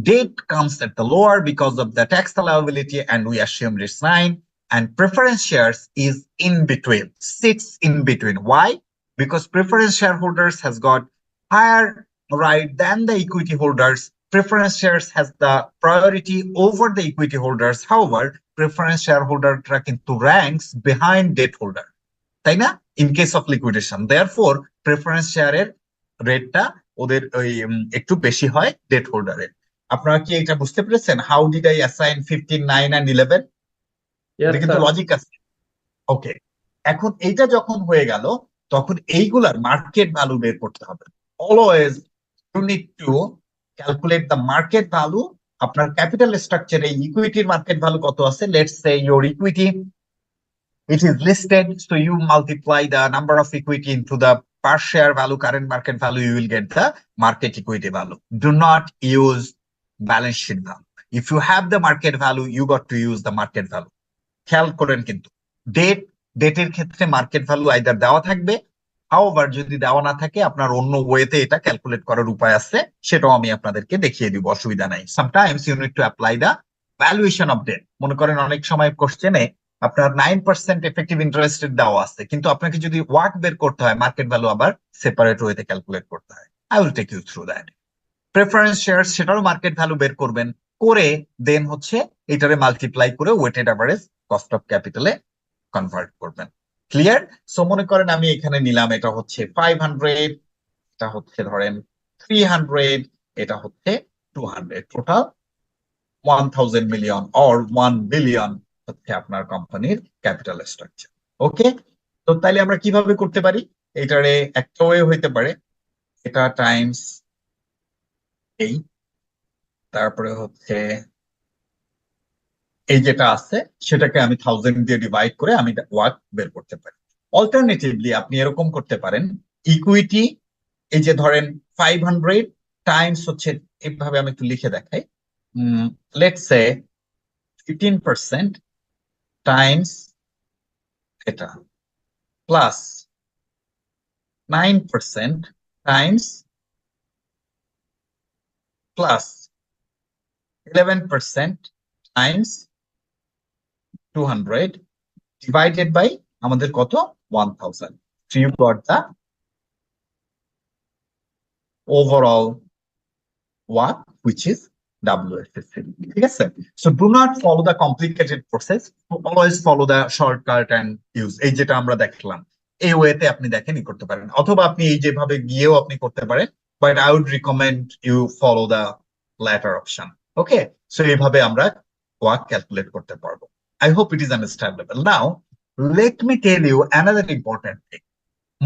Debt comes at the lower because of the tax allowability, and we assume it's 9. And preference shares is in between, sits in between. Why? Because preference shareholders has got higher right than the equity holders. Preference shares has the priority over the equity holders. However, preference shareholder into ranks behind debt holder, তাই না? In case of liquidation, therefore preference share এর রেটটা ওদের একটু বেশি হয় debt holder এর। আপনারা কি এটা বুঝতে পেরেছেন? How did I assign 15, 9 and 11? এটা কিন্তু লজিক আছে। ওকে, এখন এইটা যখন হয়ে গেল তখন এইগুলার মার্কেট ভ্যালু বের করতে হবে। Always you need to calculate the market value. আপনার ক্যাপিটাল স্ট্রাকচারে ইকুইটির মার্কেট ভ্যালু কত আছে? Let's say your equity, it is listed, so you multiply the number of equity into the per share value, current market value, you will get the market equity value. Do not use balance sheet value. If you have the market value you got to use the market value. খেয়াল করেন কিন্তু ডেটের ক্ষেত্রে market value either দেওয়া থাকবে, however যদি দেওয়া না থাকে আপনার অন্য ওয়েতে এটা ক্যালকুলেট করার উপায় আছে, সেটাও আমি আপনাদেরকে দেখিয়ে দিব, অসুবিধা নাই। Sometimes you need to apply the valuation of debt. মনে করেন অনেক সময় কোশ্চেনে আপনার 9% এফেক্টিভ ইন্টারেস্ট রেট দেওয়া আছে, কিন্তু আপনাকে যদি ওয়ার্ক বের করতে হয় মার্কেট ভ্যালু আবার সেপারেট ওয়েতে ক্যালকুলেট করতে হয়। I will take you through that. Preference share, সেটারও মার্কেট ভ্যালু বের করবেন, করে দেন হচ্ছে এটারে মাল্টিপ্লাই করে ওয়েটেড অ্যাভারেজ কস্ট অফ ক্যাপিটালে কনভার্ট করবেন। ক্লিয়ার? সো মনে করেন আমি এখানে নিলাম, এটা হচ্ছে 500, এটা হচ্ছে ধরেন 300, এটা হচ্ছে 200, টোটাল 1000 মিলিয়ন অর 1 বিলিয়ন হচ্ছে আপনার কোম্পানির ক্যাপিটাল স্ট্রাকচার। ওকে, তো তাইলে আমরা কিভাবে করতে পারি? এটারে একটা ওয়ে হইতে পারে, এটা টাইমস এই, তারপরে হচ্ছে এই যেটা আছে সেটাকে আমি 1000 দিয়ে ডিভাইড করে আমি ওয়ার্ক বের করতে পারি। অল্টারনেটিভলি আপনি এরকম করতে পারেন, ইকুইটি এই যে ধরেন 500 টাইমস হচ্ছে, এইভাবে আমি একটু লিখে দেখাই, লেটস সে 15% টাইমস এটা plus 9% Times plus 11% Times 200 divided by আমাদের কত 1000. So you got the overall work which is WFSC. ঠিক আছে? So do not follow the complicated process, always follow the shortcut and use এই যেটা আমরা দেখলাম এই ওয়েতে আপনি দেখেন ই করতে পারেন, অথবা আপনি এই যেভাবে গিয়েও আপনি করতে পারেন, but I would recommend you follow the latter option. Okay, so এইভাবে আমরা ওয়ার্ক ক্যালকুলেট করতে পারবো। I hope it is understandable. Now let me tell you another important thing.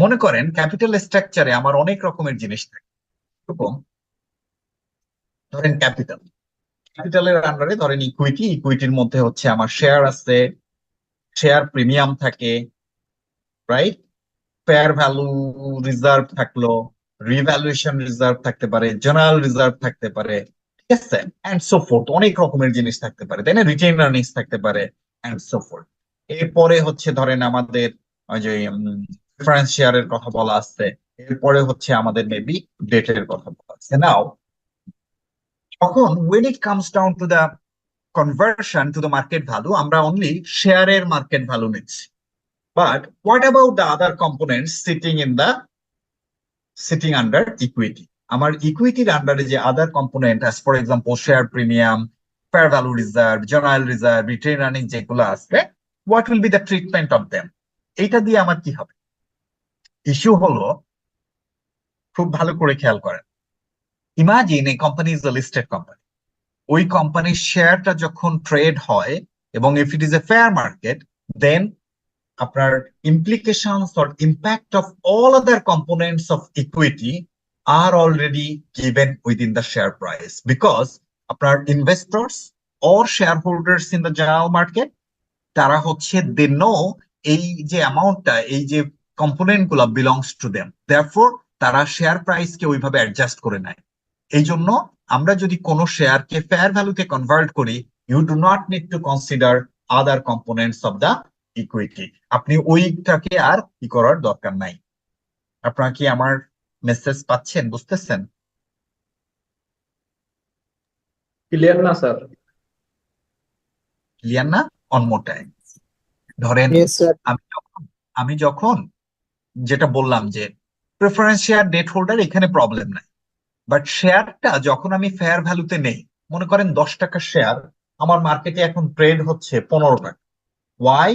মনে করেন ক্যাপিটাল স্ট্রাকচারে আমার অনেক রকমের জিনিস থাকে, এরকম ধরেন ক্যাপিটালের আন্ডারে ধরেন ইকুইটির মধ্যে হচ্ছে আমার শেয়ার আছে, শেয়ার প্রিমিয়াম থাকে, রাইট? ফেয়ার ভ্যালু রিজার্ভ থাকলো, রিভ্যালুয়েশন রিজার্ভ থাকতে পারে, জেনারেল রিজার্ভ থাকতে পারে, ঠিক আছে, এন্ড সো ফোর্থ, অনেক রকমের জিনিস থাকতে পারে, তাই না? রিটেইন আর্নিংস থাকতে পারে এন্ড সো ফোর্থ। এরপরে হচ্ছে ধরেন আমাদের ওই যে প্রেফারেন্স শেয়ারের কথা বলা আছে, এরপরে হচ্ছে আমাদের মেবি ডেটের কথা বলা আছে। নাও তখন when it comes down to the conversion to the market value, আমরা only শেয়ারের মার্কেট ভ্যালু নিচ্ছি, but what about the other components sitting under equity? আমার ইকুইটির আন্ডারে যে other component, as for example share premium, fair value reserve, general reserve, retain earning যেগুলো আছে, what will be the treatment of them? এইটা দিয়ে আমার কি হবে? ইস্যু হলো, খুব ভালো করে খেয়াল করেন, ইমাজিন এই company is a listed company, ওই কোম্পানির শেয়ারটা যখন ট্রেড হয় এবং if it is a fair market, then আপনার implications or impact of all other components of equity are already given within the share price, because আপনার investors or shareholders in the general market, তারা হচ্ছে they know এই যে অ্যামাউন্টটা, এই যে component গুলা belongs to them, therefore তারা শেয়ার প্রাইসকে ওইভাবে অ্যাডজাস্ট করে নেয়। এই জন্য আমরা যদি কোনো শেয়ারকে ফেয়ার ভ্যালুতে কনভার্ট করি, you do not need to consider other components of the equity. আপনি ওইটাকে আর কি করার দরকার নাই। আপনারা কি আমার মেসেজ পাচ্ছেন, বুঝতেছেন? ক্লিয়ার না স্যার? ক্লিয়ার না? অন মোর টাইম ধরেন, আমি যখন যেটা বললাম যে প্রেফারেন্স শেয়ার ডেট হোল্ডার, এখানে প্রবলেম নাই, বাট শেয়ারটা যখন আমি ফেয়ার ভ্যালুতে নেই, মনে করেন 10 টাকার শেয়ার আমার মার্কেটে এখন ট্রেড হচ্ছে 15 টাকা। Why?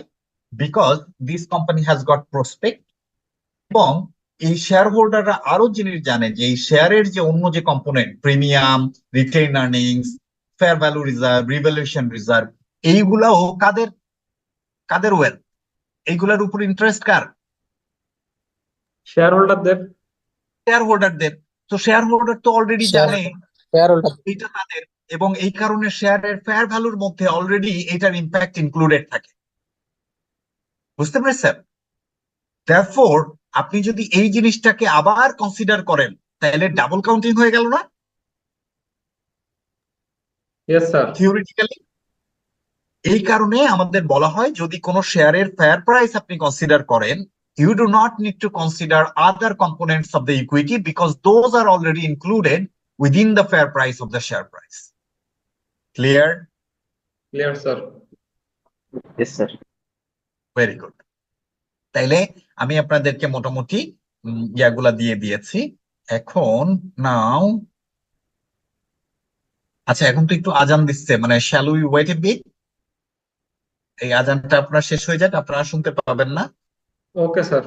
Because this company has got prospect, এবং এই শেয়ার হোল্ডাররা আরো জিনিস জানে যে এই শেয়ারের যে অন্য যে component, premium, retain earnings, fair value reserve, revaluation reserve, এইগুলাও কাদের কাদের ওয়েলথ, এইগুলার উপর ইন্টারেস্ট কার? শেয়ার হোল্ডারদের। শেয়ার হোল্ডারদের। তো শেয়ার হোল্ডার তো অলরেডি জানে এইটা তাদের, এবং এই কারণে শেয়ারের ফেয়ার ভ্যালুর মধ্যে অলরেডি এটার ইম্প্যাক্ট ইনক্লুডেড থাকে। বুঝতে পেরেছেন? therefore আপনি যদি এই জিনিসটাকে আবার কনসিডার করেন, তাহলে ডাবল কাউন্টিং হয়ে গেল না? Yes sir. থিওরিটিক্যালি এই কারণে আমাদের বলা হয় যদি কোনো শেয়ারের ফেয়ার প্রাইস আপনি কনসিডার করেন, you do not need to consider other components of the equity because those are already included within the fair price of the share price. Clear? Clear sir. Yes sir. Very good. তাইলে আমি আপনাদেরকে মোটামুটি ইয়াগুলা দিয়ে দিয়েছি। এখন নাও আচ্ছা, এখন তো একটু আজান দিচ্ছে, মানে shall we wait a bit? এই আজানটা আপনার শেষ হয়ে যাক, আপনারা শুনতে পাবেন না? Okay sir.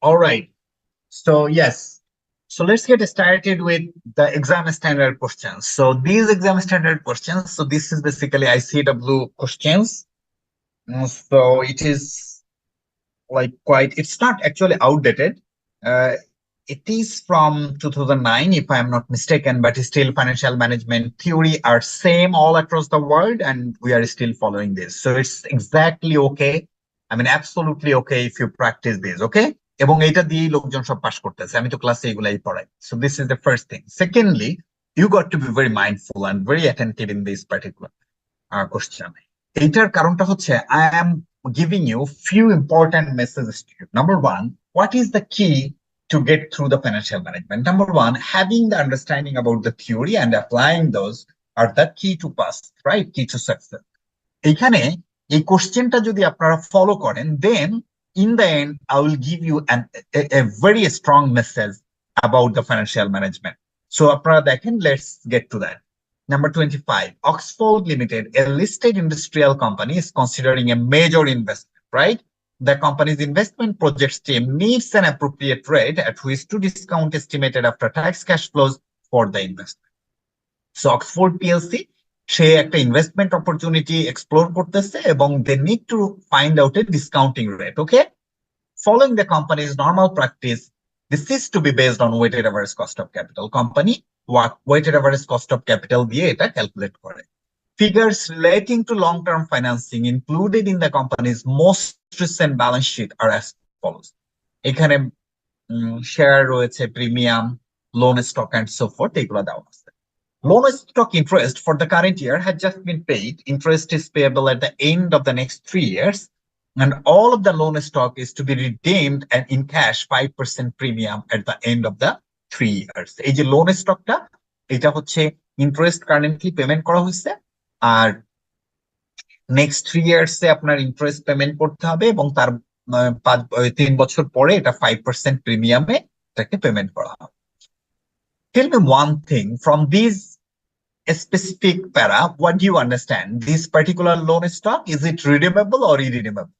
All right. So yes. So let's get started with the exam standard questions. So these exam standard questions, so this is basically ICAB questions. So it is like quite, it's not actually outdated. It is from 2009, if I'm not mistaken, but still financial management theory are same all across the world, and we are still following this. So it's exactly okay. I mean, absolutely okay if you practice this, okay? এবং এটা দিয়েই লোকজন সব pass করতেছে, আমি তো ক্লাসে এগুলাই পড়াই। So this is the first thing. Secondly, you got to be very mindful and very attentive in this particular question. এইটার কারণটা হচ্ছে I am giving you few important messages to you. Number one, what is the key to get through the financial management? Number one, having the understanding about the theory and applying those are the key to pass, right? Key to success. এখানে এই কোশ্চেনটা যদি আপনারা follow করেন, then in the end I will give you a very strong message about the financial management. So আপনারা দেখেন, let's get to that. Number 25, Oxford Limited, a listed industrial company, is considering a major investment, right? the company's investment projects team needs an appropriate rate at which to discount estimated after tax cash flows for the investment. So Oxford PLC সে একটা investment opportunity explore করতেছে এবং they need to find out a discounting rate. Okay, following the company's normal practice, this is to be based on weighted average cost of capital. Company weighted average cost of capital দিয়ে এটা calculate করে. Figures relating to long-term financing included in the company's most recent balance sheet are as follows. এখানে share রয়েছে, premium, loan stock and so forth, এগুলো দেওয়া আছে। Loan stock interest for the current year had just been paid. Interest is payable at the end of the next 3 years, and all of the loan stock is to be redeemed and in cash 5% premium at the end of the 3 years. এই যে loan স্টকটা, এটা হচ্ছে interest currently payment করা হয়েছে, আর next 3 years এ আপনার interest payment করতে হবে এবং তার 3 বছর পরে এটা 5% প্রিমিয়ামে এটাকে পেমেন্ট করা হবে। Tell me one thing from these specific para, what do you understand? This particular loan stock, is it redeemable or irredeemable?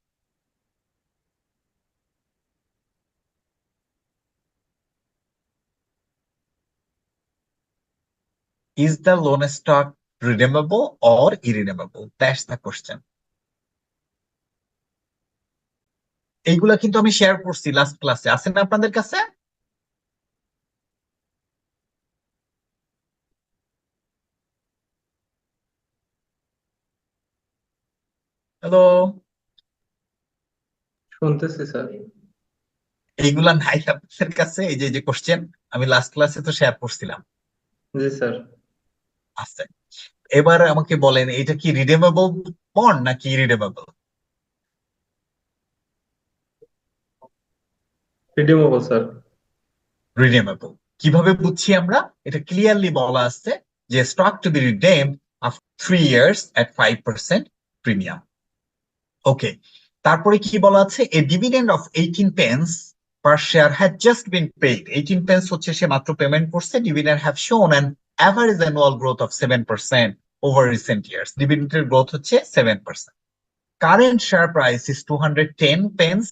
Is the loan stock redeemable or irredeemable? That's the question. এইগুলা কিন্তু আমি share করছি last ক্লাসে, আছে না আপনাদের কাছে? Hello, শুনতেছি স্যার। এইগুলা নাই আপনাদের কাছে? এই যে কোশ্চেন আমি লাস্ট ক্লাসে তো শেয়ার করছিলাম। জি স্যার। আচ্ছা, এবার আমাকে বলেন এটা কি রিডিমেবল বন্ড নাকি ইরিডিমেবল? Redeemable sir. রিডিমেবল। কিভাবে বুঝছি আমরা? এটা ক্লিয়ারলি বলা আছে যে stock to be redeemed after 3 years at 5% premium. Okay, তারপরে কি বলা আছে? A dividend of 18 pence per share had just been paid. 18 pence হচ্ছে সে মাত্র পেমেন্ট করছে। ডিভিডেন্ড হ্যাভ শোন an average annual growth of 7% over recent years. ডিভিডেন্ডের growth হচ্ছে 7%. Current share price is 210 pence.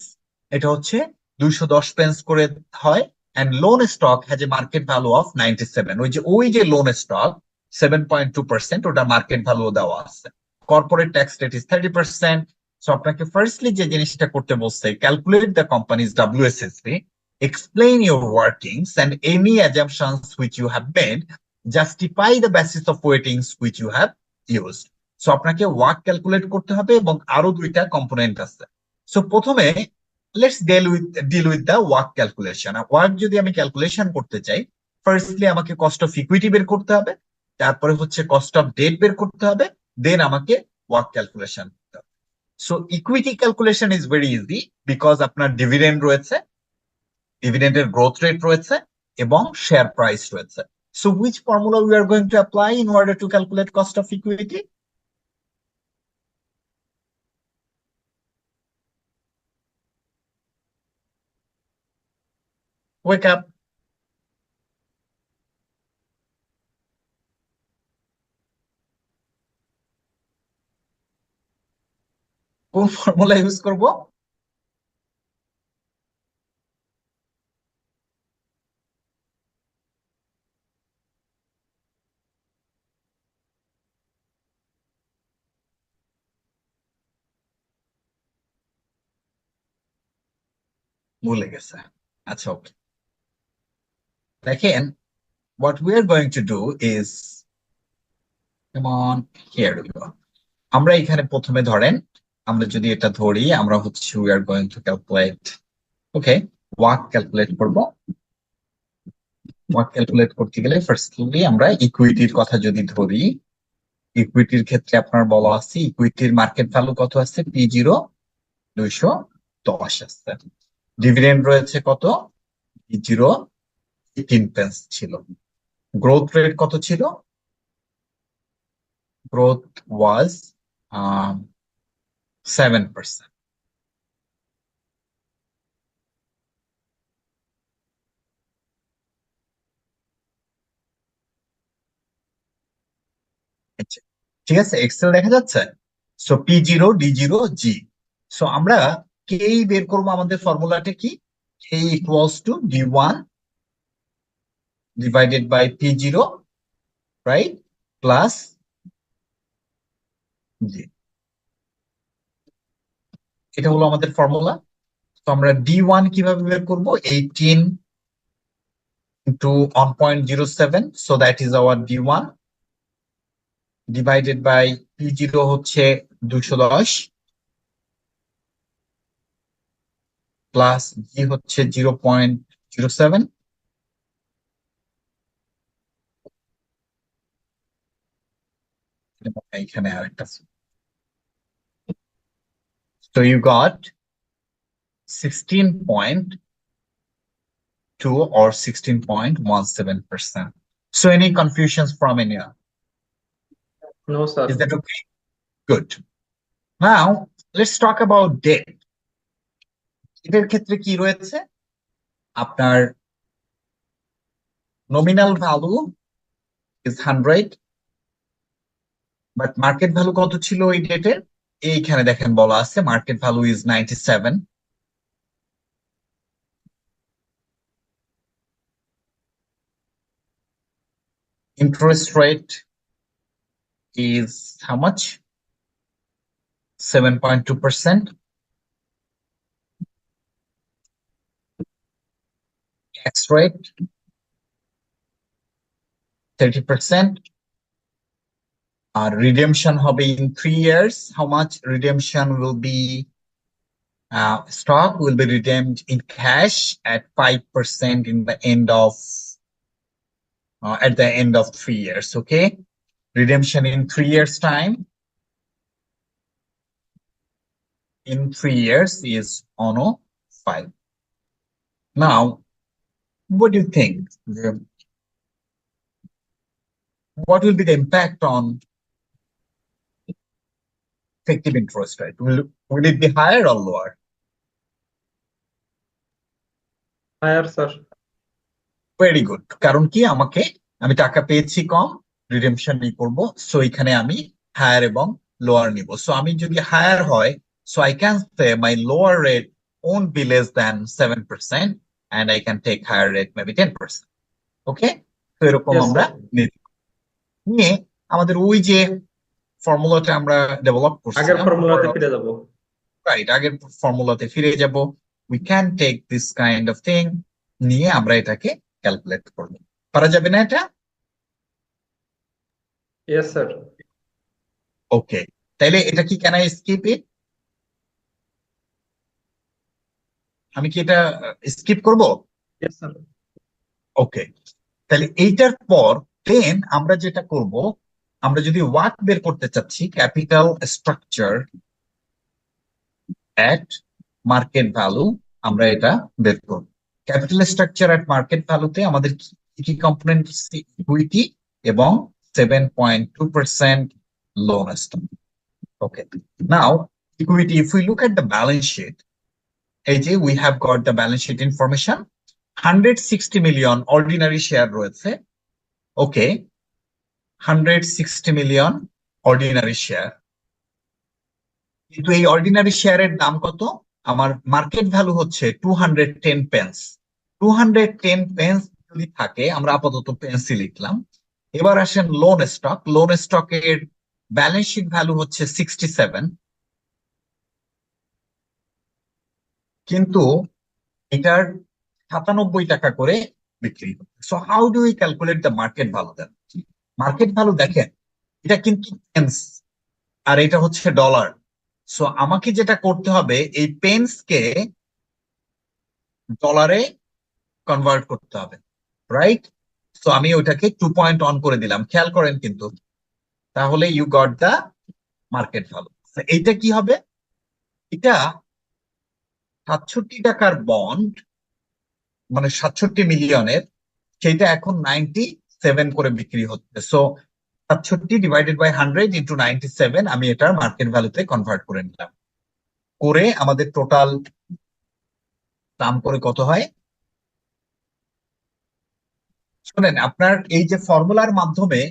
এটা হচ্ছে 210 পেন্স করে হয়। and loan stock has a market value of 97. ওই যে লোন স্টক 7.2%, ওটা মার্কেট ভ্যালু দেওয়া আছে। Corporate tax rate is 30%. So আপনাকে ফার্স্টলি যে জিনিসটা করতে বলছে, calculate the companies WSSB, explain your workings and any assumptions which you have made, justify the basis of weightings which you have used. So আপনাকে ওয়ার্ক calculate করতে হবে এবং আরো দুইটা কম্পোনেন্ট আছে। সো প্রথমে লেটস ডিল উইথ দ্য ওয়ার্ক ক্যালকুলেশন। ওয়ার্ক যদি আমি ক্যালকুলেশন করতে চাই, ফার্স্টলি আমাকে কস্ট অফ ইকুইটি বের করতে হবে, তারপরে হচ্ছে কস্ট অফ ডেট বের করতে হবে, দেন আমাকে ওয়ার্ক ক্যালকুলেশন করতে হবে। So equity calculation is very easy because আপনার ডিভিডেন্ড রয়েছে, ডিভিডেন্ডের গ্রোথ রেট রয়েছে এবং শেয়ার প্রাইস রয়েছে। So which formula we are going to apply in order to calculate cost of equity? Wake up. কোন formula use করব? ভুলে গেছে। আচ্ছা, ওকে, দেখেন what we are going to do is, come on, here we go. আমরা এখানে প্রথমে ধরেন, আমরা যদি এটা ধরি, আমরা হচ্ছে we are going to calculate, okay, work calculate করব। ওয়ার্ক ক্যালকুলেট করতে গেলে ফার্স্টলি আমরা ইকুইটির কথা যদি ধরি, ইকুইটির ক্ষেত্রে আপনার বলা আছে ইকুইটির মার্কেট ভ্যালু কত আছে? P0 210 আছে। ডিভিডেন্ড রয়েছে কত? P0 18 pence ছিল। গ্রোথ রেট কত ছিল? গ্রোথ ওয়াজ 7%. ঠিক আছে, এক্সেল দেখা যাচ্ছে? So P0 D0 G। So আমরা কে বের করবো, আমাদের ফর্মুলাটা কি? K equals to D1 divided by P0, right? Plus G. এটা হলো আমাদের ফর্মুলা। তো আমরা D1 কিভাবে বের করবো? 18 into 1.07, so that is our D1 divided by P0 হচ্ছে 210 প্লাস G হচ্ছে 0.07। এখানে আরেকটা, so you got 16.2 or 16.17%. So any confusions from anyone? No sir. Is that okay? Good. Now let's talk about debt. এটার ক্ষেত্রে কি রয়েছে? আপনার nominal value is 100, but market value কত ছিল এই ডেটের? এইখানে দেখেন বলা আছে market value is 97. Interest rate is how much? 7.2%. Tax rate 30%. Redemption হবে in 3 years. How much redemption will be? Stock will be redeemed in cash at 5% in the end of at the end of 3 years. Okay, redemption in 3 years time. In 3 years is on 5. Now, what do you think? What will be the impact on effective interest rate? Will it be higher or lower? Higher sir. Very good. কারণ কি, আমি টাকা পেয়েছি কম, redemption করব, so এখানে আমি higher এবং lower নিব। সো আমি যদি হায়ার হয়, so I can say my lower rate won't be less than 7% and I can take higher rate maybe 10%. ওকে, তো এরকম Yes, আমরা sir. নিয়ে আমাদের ওই যে ফর্মুলাটা আমরা ডেভেলপ আগের করছিলাম, ফর্মুলাতে ফিরে যাব। রাইট, আগের ফর্মুলাতে ফিরে যাব। We can take this kind of thing, নিয়ে আমরা এটাকে ক্যালকুলেট করব। পারা যাবে না এটা? Yes sir. ওকে, তাইলে এটা কি ক্যান আই স্কিপ ইট? আমি কি এটা স্কিপ করব? Yes sir. ওকে, তাহলে এইটার পর দেন আমরা যেটা করব, আমরা যদি ওয়াট বের করতে চাচ্ছি, ক্যাপিটাল স্ট্রাকচার এট মার্কেট ভ্যালু, আমরা এটা বের করব। ক্যাপিটাল স্ট্রাকচার এট মার্কেট ভ্যালুতে আমাদের কি কি কম্পোনেন্ট? ইকুইটি এবং 7.2% loan stock. Okay, now equity, if we look at the balance sheet, AJ, we have got the balance sheet information. 160 million ordinary share রয়েছে। Okay, 160 million ordinary share, কিন্তু এই ordinary শেয়ারের দাম কত? আমার মার্কেট ভ্যালু হচ্ছে 210 pens. 210 pens যদি থাকে, আমরা আপাতত পেন্সই লিখলাম। এবার আসেন লোন স্টক। লোন স্টকের ব্যালেন্স শিট ভ্যালু হচ্ছে 67, কিন্তু এটার 97 টাকা করে বিক্রি হচ্ছে। So how do we calculate the market value then? Market value দেখেন, এটা কিন্তু পেন্স আর এটা হচ্ছে ডলার। সো আমাকে যেটা করতে হবে, এই পেন্সকে ডলারে কনভার্ট করতে হবে, রাইট? সো আমি ওটাকে 2 পয়েন্ট অন করে দিলাম, খেয়াল করেন কিন্তু, তাহলে you got the market value. এইটা কি হবে? এটা 67 টাকার বন্ড, মানে 67 মিলিয়নের, সেটা এখন 97 করে বিক্রি হচ্ছে। সো 67 ডিভাইডেড বাই 100 ইন্টু 97, আমি এটার মার্কেট ভ্যালুতে কনভার্ট করে নিলাম। করে আমাদের টোটাল দাম করে কত হয়? শোনেন, আপনার এই যে ফর্মুলার মাধ্যমে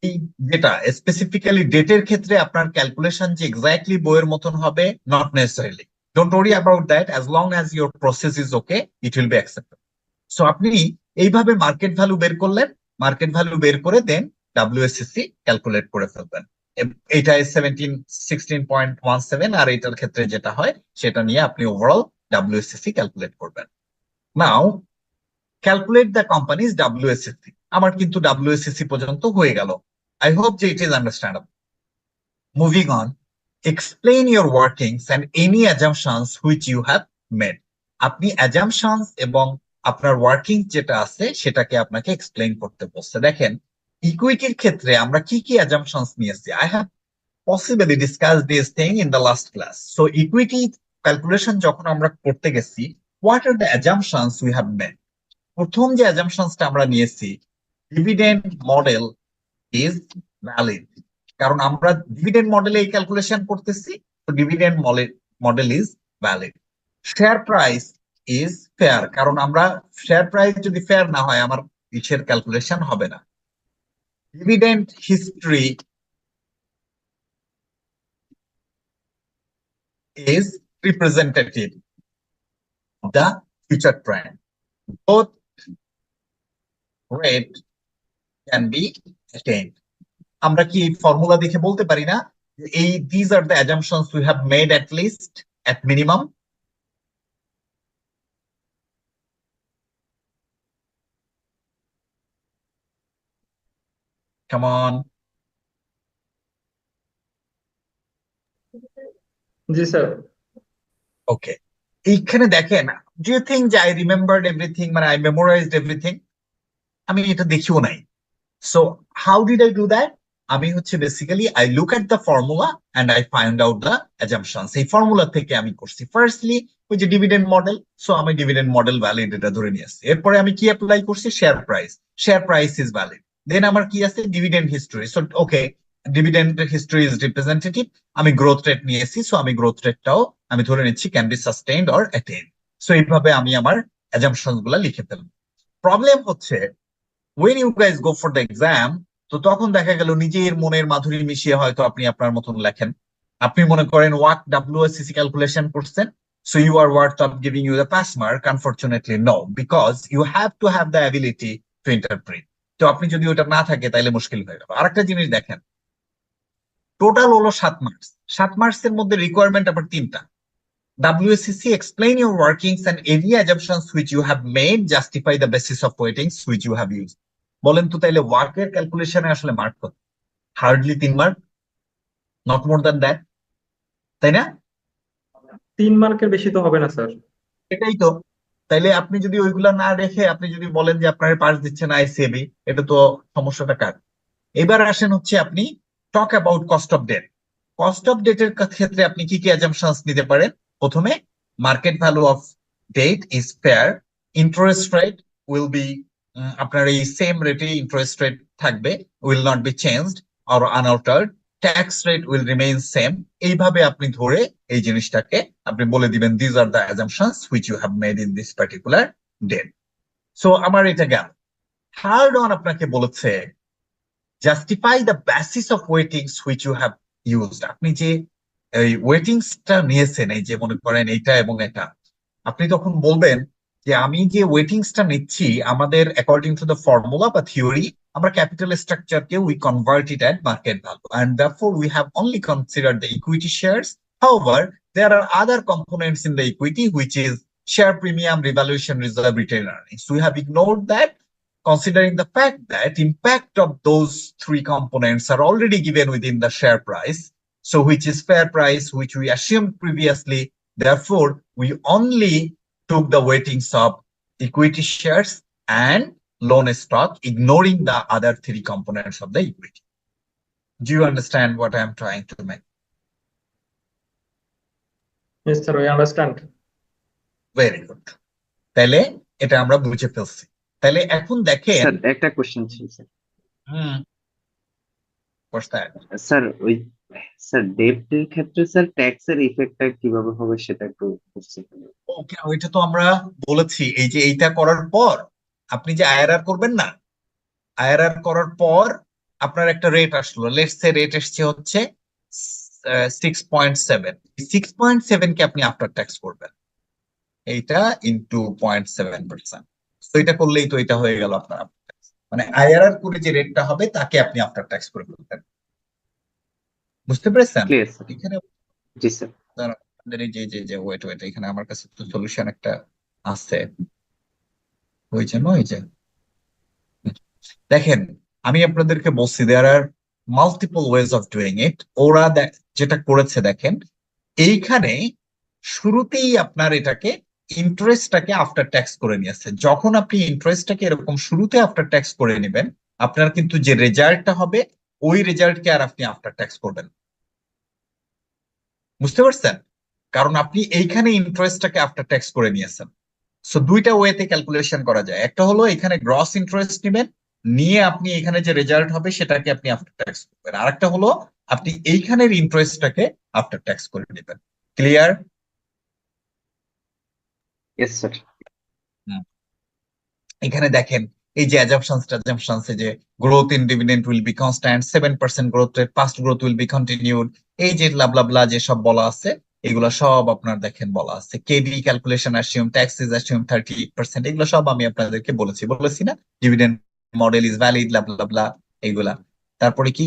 এই যেটা স্পেসিফিক্যালি ডেটের ক্ষেত্রে আপনার ক্যালকুলেশন যে এক্স্যাক্টলি বইয়ের মতন হবে, not necessarily. Don't worry about that. As long as your process is okay, it will be accepted. So আপনি এইভাবে মার্কেট ভ্যালু বের করলেন, মার্কেট ভ্যালু বের করে দেন WSCC ক্যালকুলেট করে ফেলবেন। এটা 16.17 আর এটার ক্ষেত্রে যেটা হয় সেটা নিয়ে আপনি ওভারঅল WSCC ক্যালকুলেট করবেন। নাও ক্যালকুলেট দ্য কোম্পানিজ WSCC। আমার কিন্তু WSCC পর্যন্ত হয়ে গেল। I hope যে it is understandable. Moving on, explain your workings and any assumptions which you have made. আপনি assumptions এবং আপনার ওয়ার্কিং যেটা আছে সেটাকে আপনাকে এক্সপ্লেইন করতে বলছে। দেখেন ইকুইটির ক্ষেত্রে আমরা কি কি assumptions নিয়েছি। I have possibly discussed this thing in the last class. So equity calculation যখন আমরা করতে গেছি, what are the assumptions we have made? প্রথম যে assumptionsটা আমরা নিয়েছি, ডিভিডেন্ড মডেল ইজ ভ্যালিড। কারণ আমরা ডিভিডেন্ড মডেলে এই ক্যালকুলেশন করতেছি, তো dividend model is valid. Share price is fair, কারণ আমরা শেয়ার প্রাইস যদি ফেয়ার না হয় আমার ইসের ক্যালকুলেশন হবে না। Dividend history is representative of the future trend. Both rate can be attained. আমরা কি ফর্মুলা দেখে বলতে পারি না এই these are the assumptions we have made at least at minimum? Come on. G sir. Okay. এইখানে দেখেন, do you think যে I remembered everything, মানে I memorized everything? আমি এটা দেখিও নাই। So how did I do that? আমি হচ্ছে basically I look at the formula and I find out the assumptions. এই ফর্মুলা থেকে আমি করছি। ফার্স্টলি ওই যে ডিভিডেন্ড মডেল, সো আমি ডিভিডেন্ড মডেল ভ্যালিড এটা ধরে নিয়ে আসছি। এরপরে আমি কি অ্যাপ্লাই করছি, share price is valid. Then আমার কি আছে, dividend history. So okay, dividend history is representative. আমি গ্রোথ রেট নিয়েছি, সো আমি গ্রোথ রেটটাও আমি ধরে নিচ্ছি can be sustained or attained. So এইভাবে আমি আমার অ্যাজাম্পশনস গুলা লিখে ফেলবো। প্রবলেম হচ্ছে when you guys go for the exam, তো তখন দেখা গেল নিজের মনের মাধুরী মিশিয়ে হয়তো আপনি আপনার মতন লেখেন। আপনি মনে করেন ওয়াক WSCC ক্যালকুলেশন করছেন, so you are worth of giving you the pass mark. Unfortunately no, because you have to have the ability to interpret. তো আপনি যদি ওটা না থাকে তাহলে মুশকিল হয়ে গেল। আরেকটা জিনিস দেখেন, টোটাল হলো 7 মার্কস। 7 মার্কসের মধ্যে রিকোয়ারমেন্ট আবার 3টা। WSCC, explain your workings and any assumptions which you have made, justify the basis of weightings which you have used. বলেন তো তাইলে ওয়ার্কের ক্যালকুলেশনে আসলে মার্ক কত? Hardly 3 mark, not more than that, তাই না? 3 মার্কের বেশি তো হবে না স্যার। এটাই তো। তাইলে আপনি যদি ওইগুলা না রেখে আপনি যদি বলেন যে আপনার পাস দিচ্ছে না ICAB, এটা তো সমস্যাটা কার? এবার আসেন হচ্ছে আপনি talk about cost of debt. Cost of ডেটের ক্ষেত্রে আপনি কি কি অ্যাজাম্পশনস নিতে পারেন? প্রথমে market value of debt is fair, interest rate will be, আপনার এই সেম রেটে ইন্টারেস্ট রেট থাকবে, will not be changed or unaltered, tax rate will remain same. এইভাবে আপনি ধরে এই জিনিসটাকে আপনি বলে দিবেন this are the assumptions which you have made in this particular debt. So আমার এটা গেল। থার্ড ওয়ান আপনাকে বলেছে justify the basis of weightings which you have used. আপনি যে এই ওয়েটিংসটা নিয়েছেন, এই যে মনে করেন এইটা এবং এটা, আপনি তখন বলবেন যে আমি যে ওয়েটিংসটা নিচ্ছি আমাদের অ্যাকর্ডিং টু দ্য ফর্মুলা বা থিওরি, আমরা ক্যাপিটাল স্ট্রাকচারকে we convert it at market value and therefore we have only considered the equity shares. However, there are other components in the equity which is share premium, revaluation reserve, retained earnings. We have ignored that, considering the fact that impact of those 3 components are already given within the share price, so which is fair price, which we assumed previously. Therefore, we only took the weightings of equity shares and loan stock, ignoring the other 3 components of the equity. Do you understand what I am trying to make? Yes sir, I understand. Very good. তাহলে এটা আমরা বুঝে ফেলছি। তাহলে এখন দেখেন sir একটা question ছিল স্যার। what's that? স্যার ওই স্যার ডেপ্টের ক্ষেত্রে স্যার ট্যাক্সের ইফেক্টটা কিভাবে হবে সেটা একটু বুঝতে পারি। ওকে, ওইটা তো আমরা বলেছি। এই যে এইটা করার পর আপনি যে IRR করবেন না, IRR করার পর আপনার একটা রেট আসলো, লেটস সে রেট এসছে হচ্ছে 6.7, 6.7 কে আপনি আফটার ট্যাক্স করবেন, এইটা ইন্টু 0.7%। তো এটা করলেই তো এটা হয়ে গেল আপনার after tax। মানে আইআরআর করে যে রেটটা হবে তাকে আপনি আফটার ট্যাক্স করে ফেলবেন। বুঝতে পেরেছেন? Clear sir. এখানে জি স্যার। আপনাদের এই যে ওয়েট এখানে আমার কাছে তো সলিউশন একটা আছে, ওই জন্য এই যে দেখেন, আমি আপনাদেরকে বলছি there are multiple ways of doing it. ওরা যেটা করেছে দেখেন, এইখানে শুরুতেই আপনার এটাকে ইন্টারেস্টটাকে আফটার ট্যাক্স করে নিয়েছে। যখন আপনি ইন্টারেস্টটাকে এরকম শুরুতে আফটার ট্যাক্স করে নেবেন, আপনার কিন্তু যে রেজাল্টটা হবে ওই রেজাল্টকে আর আপনি আফটার ট্যাক্স করবেন। বুঝতে পারছেন? কারণ আপনি এইখানে ইন্টারেস্টটাকে আফটার ট্যাক্স করে নিয়েছেন। সো দুইটা ওয়েতে ক্যালকুলেশন করা যায়। একটা হলো এখানে গ্রস ইন্টারেস্ট নেবেন, নিয়ে আপনি এখানে যে রেজাল্ট হবে সেটাকে আপনি আফটার ট্যাক্স করবেন। আরেকটা হলো আপনি এইখানের ইন্টারেস্টটাকে আফটার ট্যাক্স করে নেবেন। ক্লিয়ার? Yes sir. এখানে দেখেন এই যে অ্যাজাম্পশনস যে growth in dividend will be constant, 7% growth rate, past growth will be continued, এই যে ব্লা যে সব বলা আছে এগুলো সব আপনার দেখেন বলা আছে। Kd calculation assume, tax is assume 38%, এগুলো সব আমি আপনাদেরকে বলেছি না? Dividend model is valid blah এইগুলা। তারপরে কি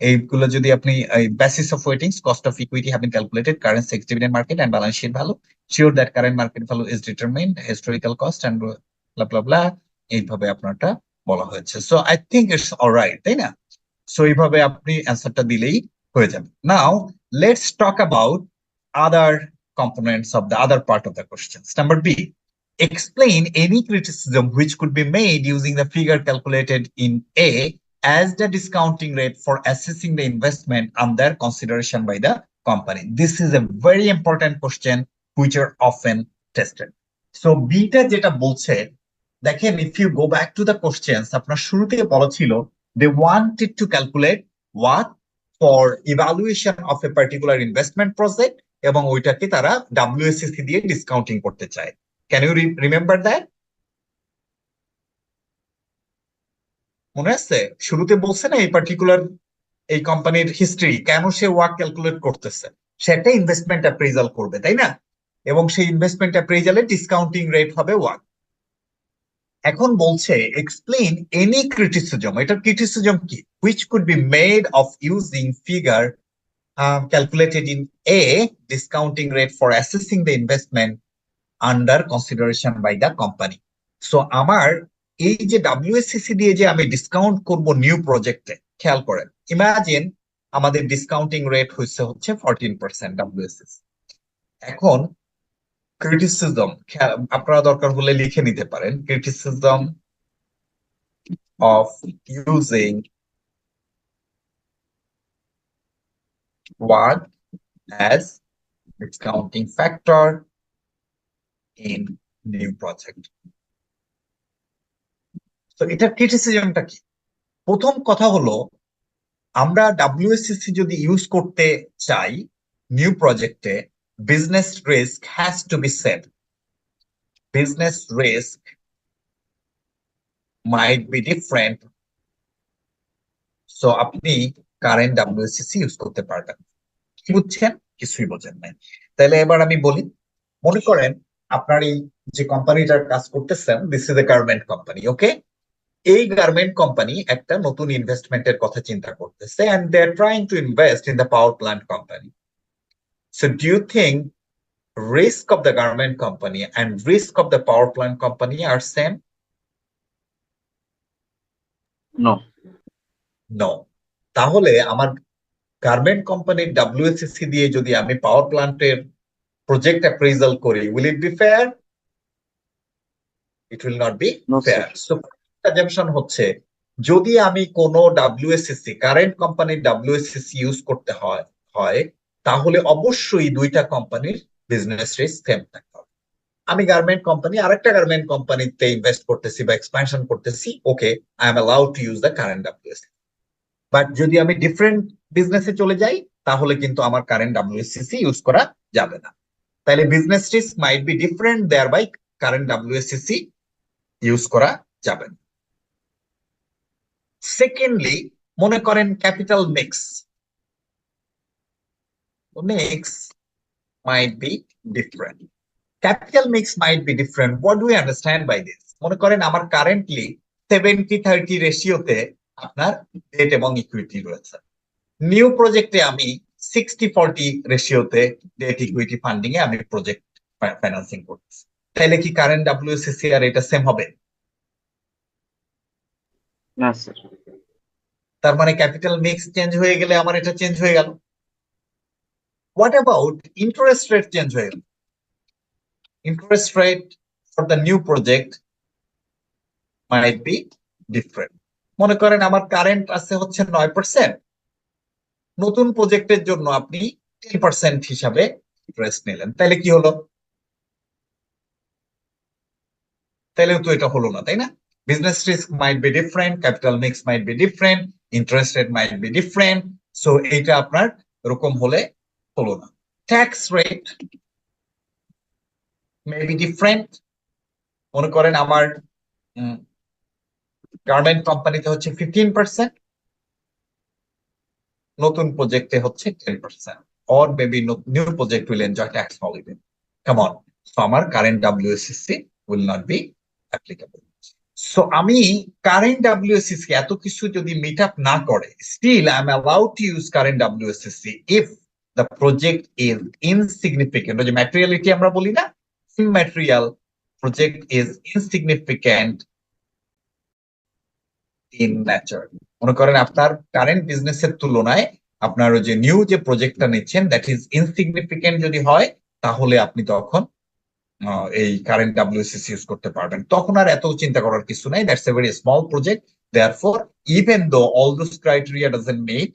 এইগুলো যদি আপনি basis of weightings, cost of equity have been calculated, current ex dividend market and balance sheet value, sure that current market value is determined, historical cost and blah এইভাবে আপনারটা বলা হয়েছে। So I think it's alright, তাই না? So এইভাবে আপনি অ্যান্সারটা দিলেই হয়ে যাবে। Now let's talk about other components of the other part of the questions. Number B, explain any criticism which could be made using the figure calculated in A as the discounting rate for assessing the investment under consideration by the company. This is a very important question which are often tested. So B টা যেটা বলছে দেখেন, if you go back to the questions, আপনার শুরুতে বলা ছিল they wanted to calculate what for evaluation of a particular investment project, এবং ওইটাকে তারা WSCC দিয়ে ডিসকাউন্টিং করতে চায়। Can you remember that? মনে আছে শুরুতে বলছে না এই পার্টিকুলার এই কোম্পানির হিস্ট্রি, কেন সে ওয়ার্ক ক্যালকুলেট করতেছে? সে একটা ইনভেস্টমেন্ট অ্যাপ্রেজাল করবে, তাই না? এবং সেই ইনভেস্টমেন্ট অ্যাপ্রেজালে ডিসকাউন্টিং রেট হবে ওয়ার্ক। এখন বলছে এক্সপ্লেইন এনি ক্রিটিসিজম, এটার ক্রিটিসিজম কি, which could be made of using figure calculated in A discounting rate for assessing the investment under consideration by the company. So আমার এই যে WSCC দিয়ে যে আমি ডিসকাউন্ট করব নিউ প্রজেক্টে, খেয়াল করেন, ইমাজিন আমাদের ডিসকাউন্টিং রেট হচ্ছে 14% WSCC। এখন ক্রিটিসিজম আপনারা দরকার হলে লিখে নিতে পারেন, criticism of using what as discounting factor in new project. তো এটার ক্রিটিসিজমটা কি? প্রথম কথা হলো, আমরা WSCC যদি ইউজ করতে চাই নিউ প্রজেক্টে, business risk has to be set. Business risk might be different, so আপনি কারেন্ট WSCC ইউজ করতে পারবেন। কি বুঝছেন? কিছুই বোঝেন নাই। তাহলে এবার আমি বলি, মনে করেন আপনার এই যে কোম্পানিটার কাজ করতেছেন, this is a garment company, okay? এই গার্মেন্ট কোম্পানি একটা নতুন ইনভেস্টমেন্টের কথা চিন্তা করতেছে, and they are trying to invest in the power plant company. So do you think risk of the garment company and risk of the power plant company are same? No. No. তাহলে আমার garment কোম্পানির WSCC দিয়ে যদি আমি পাওয়ার প্ল্যান্টের project appraisal করি, will it be fair? It will not be No, fair. sir. So assumption হচ্ছে, যদি আমি কোনো WSCC কারেন্ট কোম্পানির WSCC ইউজ করতে হয় তাহলে অবশ্যই দুইটা কোম্পানির বিজনেস রিস্ক সেম থাকতে হবে। আমি গার্মেন্ট কোম্পানি আরেকটা গার্মেন্ট কোম্পানিতে ইনভেস্ট করতেছি বা এক্সপ্যানশন করতেছি, okay, I am allowed to use the current WSCC। But যদি আমি ডিফারেন্ট বিজনেসে চলে যাই তাহলে কিন্তু আমার কারেন্ট WSCC ইউজ করা যাবে না। তাহলে business risk might be different, thereby current WSCC use করা যাবে না। সেকেন্ডলি, মনে করেন capital mix, mix might be different. Capital mix might be different. What do we understand by this? মনে করেন আমার কারেন্টলি 70-30 রেশিওতে আপনার ডেট এবং ইকুইটি রয়েছে। নিউ প্রজেক্টে আমি 60-40 রেশিওতে ডেট ইকুইটি ফান্ডিং এ আমি প্রজেক্ট ফাইন্যান্সিং করতেছি। তাহলে কি কারেন্ট WCC আর এটা সেম হবে? না স্যার। তার মানে ক্যাপিটাল মিক্স চেঞ্জ হয়ে গেলে আমার এটা চেঞ্জ হয়ে গেল। What about interest rate change হয়ে গেল? Interest rate for the new project might be different. মনে করেন আমার কারেন্ট আছে হচ্ছে 9%, নতুন প্রজেক্টের জন্য আপনি 10% হিসাবে ইন্টারেস্ট নিলেন, তাহলে কি হলো? তাহলেও তো এটা হলো না, তাই না? Business risk might be different, capital mix mite be different, interest rate mite be different, so এইটা আপনার এরকম হলে হলো না। Tax rate may be different. মনে করেন আমার গার্মেন্ট কোম্পানিতে হচ্ছে 15%, নতুন প্রজেক্টে হচ্ছে 10%, or maybe new project will enjoy tax holiday. Come on, so আমার current WSCC will not be applicable. So আমি current WSCC এত কিছু যদি meet up না করে, still I am allowed to use current WSCC if the project is insignificant. ওই যে materiality আমরা বলি না, immaterial project is insignificant in nature. মনে করেন আপনার কারেন্ট বিজনেসের তুলনায় আপনার ওই যে নিউ যে প্রজেক্টটা নিচ্ছেন দ্যাট ইজ ইনসিগনিফিকেন্ট যদি হয়, তাহলে আপনি তখন এই কারেন্ট WCC ইউজ করতে পারবেন। তখন আর এত চিন্তা করার কিছু নাই, that's a very small project, therefore even though all those criteria doesn't meet,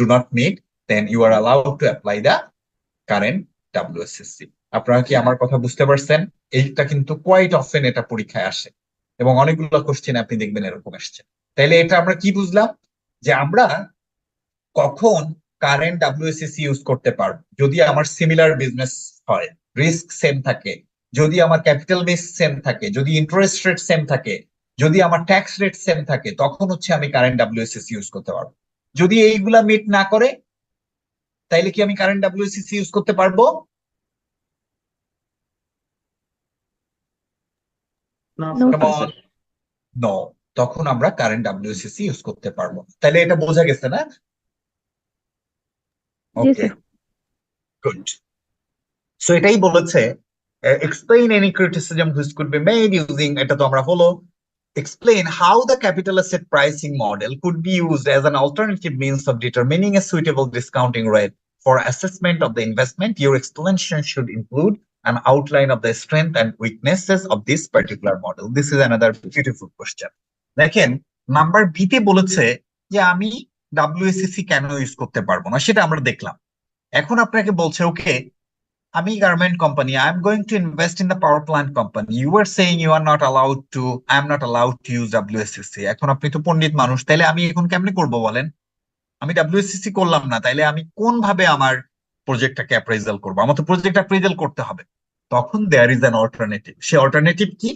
do not meet, then you are allowed to apply the current WCC। আপনারা কি আমার কথা বুঝতে পারছেন? এইটা কিন্তু কোয়াইট অফেন এটা পরীক্ষায় আসে এবং অনেকগুলো কোশ্চেন আপনি দেখবেন এরকম আসছে। তাহলে এটা আমরা কি বুঝলাম? যে আমরা কখন কারেন্ট WCC ইউজ করতে পারবো? যদি আমার সিমিলার বিজনেস হয়, রিস্ক সেম থাকে, যদি আমার ক্যাপিটাল বেস সেম থাকে, যদি ইন্টারেস্ট রেট সেম থাকে, যদি আমার ট্যাক্স রেট সেম থাকে, তখন হচ্ছে আমি কারেন্ট WCC ইউজ করতে পারবো। যদি এইগুলা মিট না করে, তাইলে কি আমি কারেন্ট WCC ইউজ করতে পারবো? না No, Come sir. on. No, তখন আমরা কারেন্ট WCC ইউজ করতে পারবো না। তাহলে এটা বোঝা গেছে না? Yes, ওকে, sir. গুড। সো এটাই বলেছে explain any criticism which could be made using, এটা তো আমরা হলো, explain how the capital asset pricing model could be used as an alternative means of determining a suitable discounting rate for assessment of the investment. Your explanation should include an outline of the strength and weaknesses of this particular model. This is another beautiful question. দেখেন number B তে বলেছে যে আমি WSCC কেন use করতে পারবো না, সেটা আমরা দেখলাম। এখন আপনাকে বলছে ওকে, আমি garment company, I am going to invest in the power plant company, you are saying you are not allowed to, I am not allowed to use WSCC। এখন আপনি তো পণ্ডিত মানুষ, তাহলে আমি এখন কেমনে করবো বলেন? আমি WSCC করলাম না, তাইলে আমি কোন ভাবে আমার প্রজেক্টটাকে অ্যাপ্রাইজাল করবো? আমার তো প্রজেক্ট অ্যাপ্রাইজাল করতে হবে। তখন দেয়ার ইজ অ্যান অল্টারনেটিভ। সে অল্টারনেটিভ কি?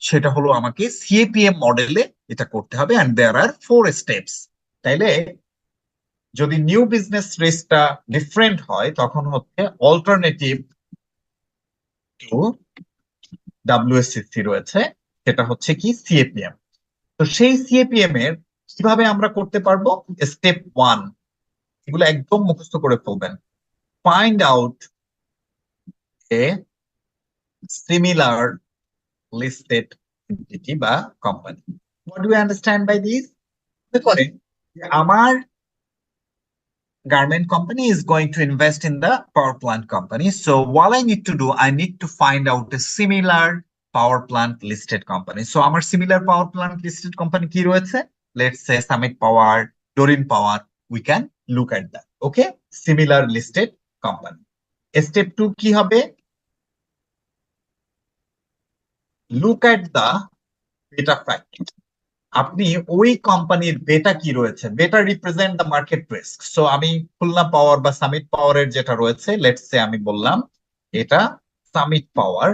সেটা হলো আমাকে CAPM মডেলে এটা করতে হবে, এন্ড দেয়ার আর 4 স্টেপস। তাইলে যদি নিউ বিজনেস রিস্কটা ডিফারেন্ট হয়, তখন হচ্ছে অল্টারনেটিভ টু WSCC রয়েছে, সেটা হচ্ছে কি CAPM। তো সেই CAPM এর কিভাবে আমরা করতে পারবো? স্টেপ 1, এগুলো একদম মুখস্থ করে ফেলবেন। Find out a similar listed entity বা company. What do you understand by this? করেন আমার garment company is going to invest in the power plant company. So what I need to do, I need to find out a similar power plant listed company. So our similar power plant listed company কি রয়েছে? Let's say Summit Power, Doreen Power. We can look at that. Okay? Similar listed company. Step 2 কি হবে? Look at the beta factor. আপনি ওই কোম্পানির বেটা কি রয়েছে, বেটা represent the market risk. So আমি খুলনা পাওয়ার বা সামিট পাওয়ারের যেটা রয়েছে, লেটস সে আমি বললাম এটা সামিট পাওয়ার,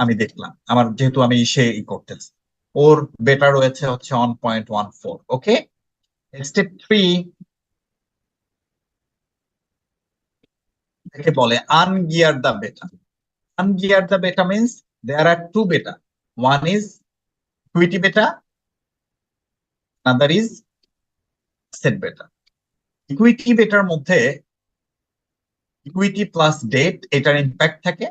আমি দেখলাম আমার যেহেতু আমি করতেছি, ওর বেটা রয়েছে হচ্ছে 1.14। ওকে, স্টেপ 3, একে বলে ungear the beta. Ungear the beta means there are two beta. One is equity beta, another is asset beta. Equity betaর মধ্যে ইকুইটি প্লাস ডেট এটার ইম্প্যাক্ট থাকে,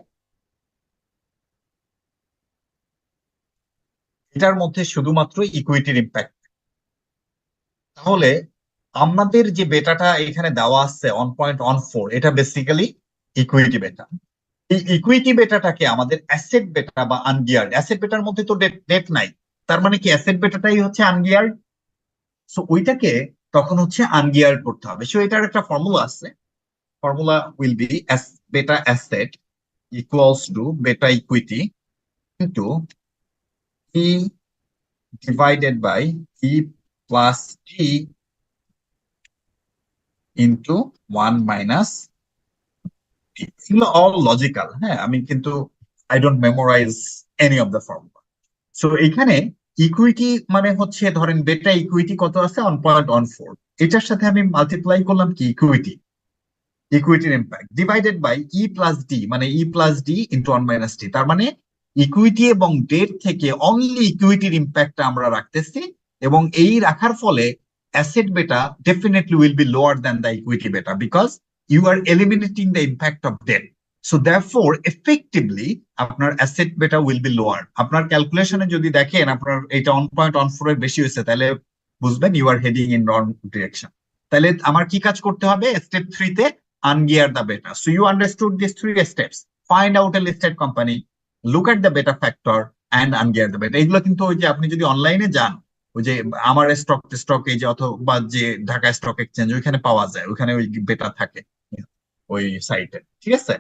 এটার মধ্যে শুধুমাত্র ইকুইটির ইম্প্যাক্ট। তাহলে আমাদের যে বেটাটা এখানে দেওয়া আছে 1.14, এটা বেসিক্যালি ইকুইটি বেটা। এই ইকুইটি বেটাটাকে আমাদের অ্যাসেট বেটা বা আনগিয়ার্ড, অ্যাসেট বেটার মধ্যে তো ডেট নাই, তার মানে কি অ্যাসেট বেটাটাই হচ্ছে আনগিয়ার্ড। সো ওইটাকে তখন হচ্ছে আনগিয়ার্ড করতে হবে। সো এটার একটা ফর্মুলা আছে, ফর্মুলা উইল বি বেটা অ্যাসেট ইকুয়ালস টু বেটা equity into E divided by E plus T into 1 minus T. এগুলো all logical, হ্যাঁ, আমি কিন্তু I don't memorize any of the formula. So এখানে ইকুইটি মানে হচ্ছে ধরেন বেটা ইকুইটি কত আছে 1.14, এটার সাথে আমি মাল্টিপ্লাই করলাম কি ইকুইটির impact divided by E plus D, মানে E plus D into 1 minus T. তার মানে ইকুইটি এবং ডেট থেকে অনলি ইকুইটির ইম্প্যাক্টটা আমরা রাখতেছি, এবং এই রাখার ফলে asset beta definitely will be lower than the equity beta because you are eliminating the impact of debt. So therefore effectively আপনার asset beta will be lower. আপনার ক্যালকুলেশনে যদি দেখেন আপনার এটা 1.14 এর বেশি হয়েছে, তাহলে বুঝবেন you are heading in wrong direction. তাহলে আমার কি কাজ করতে হবে স্টেপ 3 তে? Ungear the beta. So you understood these 3 steps. Find out a listed company, look at the beta factor and ungear the beta. এগুলো কিন্তু ওই যে আপনি যদি অনলাইনে যান, ওই যে আমার স্টক এই যে অথবা যে ঢাকা স্টক এক্সচেঞ্জ ওইখানে পাওয়া যায়, ওইখানে ওই বেটা থাকে ওই সাইটে, ঠিক আছে?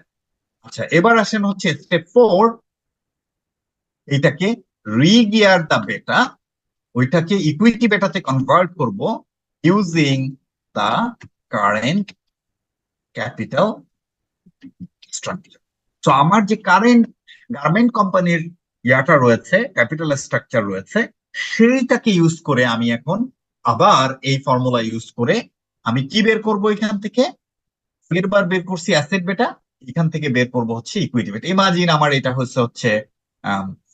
আচ্ছা, এবার আসেন হচ্ছে স্টেপ 4, এইটাকে রিগিয়ার দ্য বেটা, ওইটাকে ইকুইটি বেটাতে কনভার্ট করব using the current capital structure. তো আমার যে কারেন্ট গার্মেন্ট কোম্পানির ইয়াটা রয়েছে, ক্যাপিটাল স্ট্রাকচার রয়েছে, সেইটাকে ইউজ করে আমি এখন আবার এই ফর্মুলা ইউজ করে আমি কি বের করব? এখান থেকে এরবার বের করছি অ্যাসেট বেটা, এখান থেকে বের করব হচ্ছে ইকুইটি বেটা। ইমাজিন আমার এটা হচ্ছে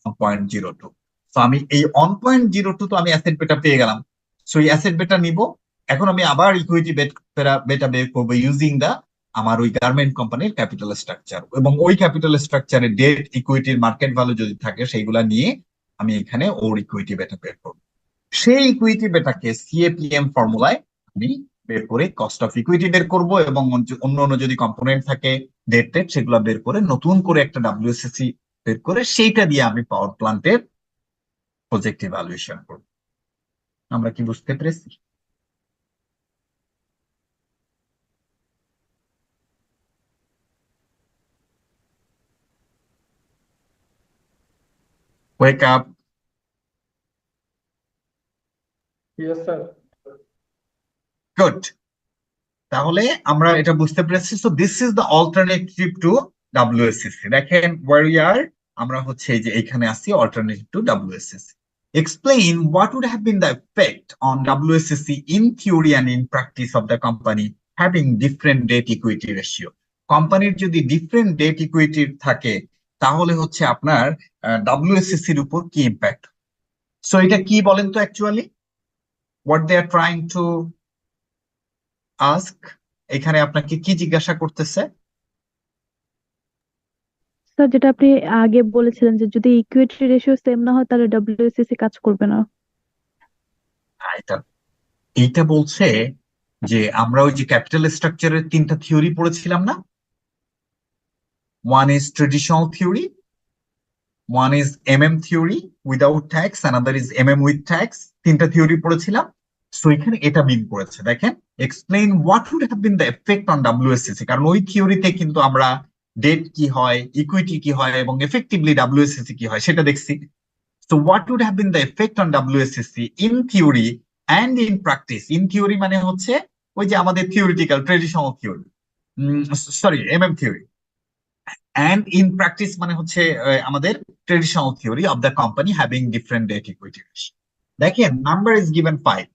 1.02। তো আমি এই 1.02 তো আমি অ্যাসেট বেটা পেয়ে গেলাম। সো এই অ্যাসেট বেটা নিব, এখন আমি আবার ইকুইটি বেটা বের করবো ইউজিং দা আমার ওই গার্মেন্ট কোম্পানির ক্যাপিটাল স্ট্রাকচার, এবং ওই ক্যাপিটাল স্ট্রাকচারে ডেট ইকুইটির মার্কেট ভ্যালু যদি থাকে সেইগুলা নিয়ে আমি এখানে ওর ইকুইটি বেটা বের করবো। সেই ইকুইটি বেটাকে সিএপিএম ফর্মুলায় আমি বের করে কস্ট অফ ইকুইটি বের করব, এবং অন্য অন্য যদি কম্পোনেন্ট থাকে ডেট সেগুলো বের করে নতুন করে একটা ডাব্লিউএসএসি বের করে সেইটা দিয়ে আমি পাওয়ার প্ল্যান্টের প্রজেক্ট ইভ্যালুয়েশন করব। আমরা কি বুঝতে পেরেছি? Wake up. Yes, sir. Good. তাহলে আমরা এটা বুঝতে পেরেছি। So this is the alternative to WSSC. দেখেন ওয়ার উই আর, আমরা হচ্ছে এই যে এখানে আসি alternative to WSSC. Explain what would have been the effect on WSSC in theory and in practice of the company having different debt equity ratio. কোম্পানির যদি different date equity থাকে তাহলে হচ্ছে আপনার WSSC এর উপর কি ইম্প্যাক্ট। সো এটা কি বলেন তো actually what they are trying to ask, এখানে আপনাকে কি জিজ্ঞাসা করতেছে? স্যার যেটা আপনি আগে বলেছিলেন যে যদি ইকুইটি রেশিও সেম না হয় তাহলে ডব্লিউএসসি কাজ করবে না। এইটা বলছে যে আমরা ওই যে ক্যাপিটাল স্ট্রাকচারের 3টা থিওরি পড়েছিলাম না, one is traditional theory, one is MM theory without tax, another is MM with tax. 3টা থিওরি পড়েছিলাম। সো এখানে এটা মিন করেছে, দেখেন explain what would have been the effect on WSC, কারণ ওই থিওরিতে কিন্তু আমরা ডেট কি হয়, ইকুইটি কি হয়, এবং এফেক্টিভলি ডাব্লিউএসসি কি হয় সেটা দেখছি। So what would have been the effect on WSSC in theory and in practice? In theory মানে হচ্ছে ওই যে আমাদের theoretical traditional theory, sorry MM theory, and in practice মানে হচ্ছে আমাদের traditional theory of the company having different debt equity ratio. দেখেন number is given 5.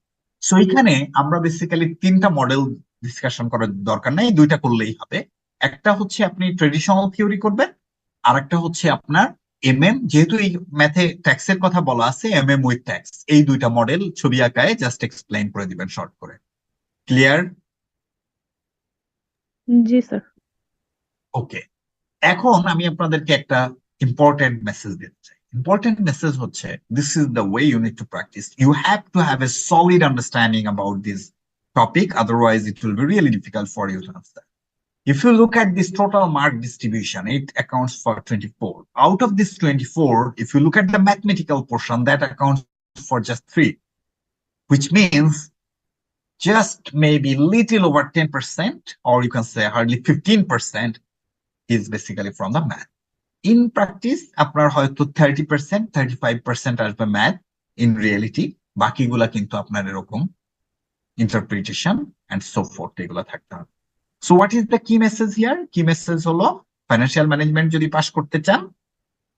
So এখানে আমরা বেসিক্যালি 3টা মডেল ডিসকাশন করার দরকার নাই, 2টা করলেই হবে। একটা হচ্ছে আপনি ট্রেডিশনাল থিওরি করবেন, আর একটা হচ্ছে আপনার যেহেতু এই ম্যাথে ট্যাক্সের কথা বলা আছে, উইথ ট্যাক্স, এই দুইটা মডেল ছবি আঁকায় জাস্ট এক্সপ্লেইন করে দিবেন শর্ট করে। ক্লিয়ার? জি স্যার। ওকে, এখন আমি আপনাদেরকে একটা ইম্পর্টেন্ট মেসেজ দিতে চাই। ইম্পর্টেন্ট মেসেজ হচ্ছে, this is the way you need to practice. You have to have a solid understanding about this topic, otherwise it will be really difficult for you to understand. If you look at this total mark distribution, it accounts for 24. Out of this 24, if you look at the mathematical portion, that accounts for just 3, which means just maybe little over 10%, or you can say hardly 15% is basically from the math. In practice, আপনার হয়তো 30%, 35% আসবে math in reality, বাকিগুলা কিন্তু আপনার এরকম interpretation and so forth এগুলা থাকতে হবে। So what is the key message here? Key message হলো, ফাইন্যান্সিয়াল ম্যানেজমেন্ট যদি পাস করতে চান,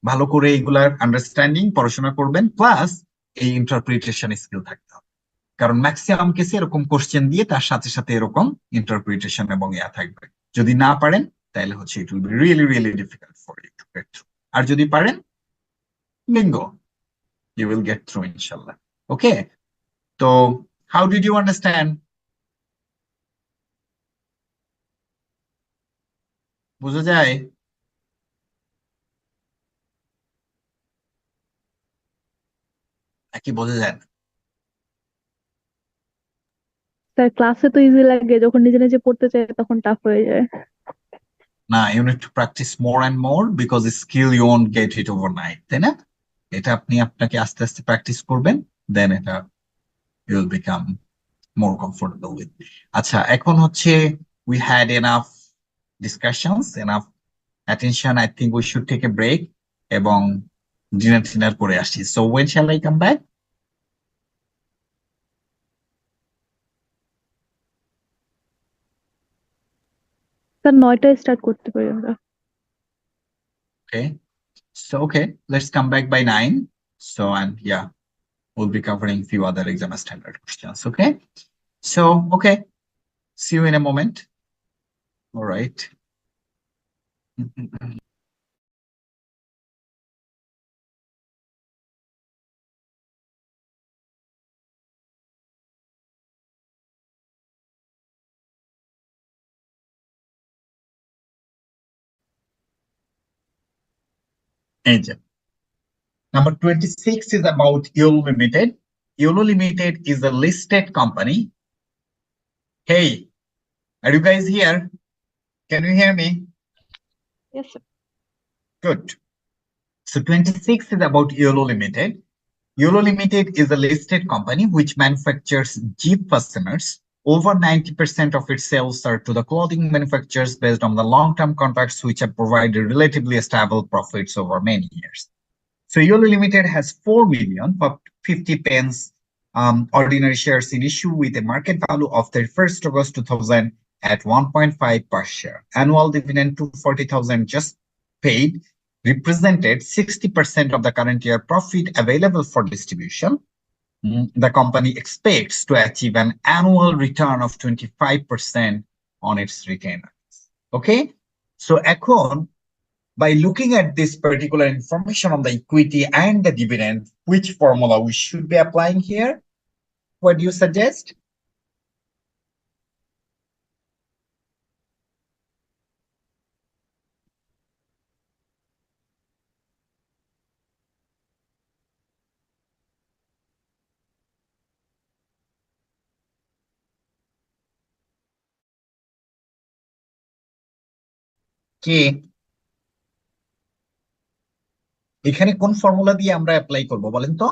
ভালো করে এগুলার আন্ডারস্ট্যান্ডিং পড়াশোনা করবেন, প্লাস এই ইন্টারপ্রিটেশন স্কিল থাকতে হবে। কারণ ম্যাক্সিমাম কেসে এরকম কোশ্চেন দিয়ে তার সাথে সাথে এরকম ইন্টারপ্রিটেশন এবং ইয়া থাকবে। যদি না পারেন তাহলে হচ্ছে it will be really really difficult for you to get through. আর যদি পারেন, bingo, you will get through ইনশাআল্লাহ। ওকে, তো হাউ ডিড ইউ আন্ডারস্ট্যান্ড? বোঝা যায়? নাকি বোঝা যায় না? স্যার ক্লাসে তো ইজি লাগে, যখন নিজে নিজে পড়তে চাই তখন টাফ হয়ে যায়। না, you need to practice more and more, because skill you won't get it overnight, তাই না? এটা আপনাকে আস্তে আস্তে প্র্যাকটিস করবেন, দেন এটা you will become more comfortable with. আচ্ছা, এখন হচ্ছে we had enough discussions, enough attention. I think we should take a break এবং ডিনার করে আসি। So when shall I come back? Sir 9টায় স্টার্ট করতে পারি আমরা। Okay, so okay, let's come back by 9. So, and yeah, we'll be covering few other exam standard questions. Okay, so okay, see you in a moment. All right. Angel. Number 26 is about YOLO Limited. YOLO Limited is a listed company. Hey, are you guys here? Can you hear me? Yes, sir. Good. So 26 is about YOLO Limited. YOLO Limited is a listed company which manufactures Jeep fasteners. Over 90% of its sales are to the clothing manufacturers based on the long-term contracts which have provided relatively stable profits over many years. So YOLO Limited has 4,050 pence ordinary shares in issue with a market value of 31st August 2000 at 1.5 per share. Annual dividend to 40,000 just paid represented 60% of the current year profit available for distribution. The company expects to achieve an annual return of 25% on its retained earnings. Okay, so এখন, by looking at this particular information on the equity and the dividend, which formula we should be applying here? What do you suggest? কি এখানে কোন formula দিয়ে আমরা apply করব বলেন তো?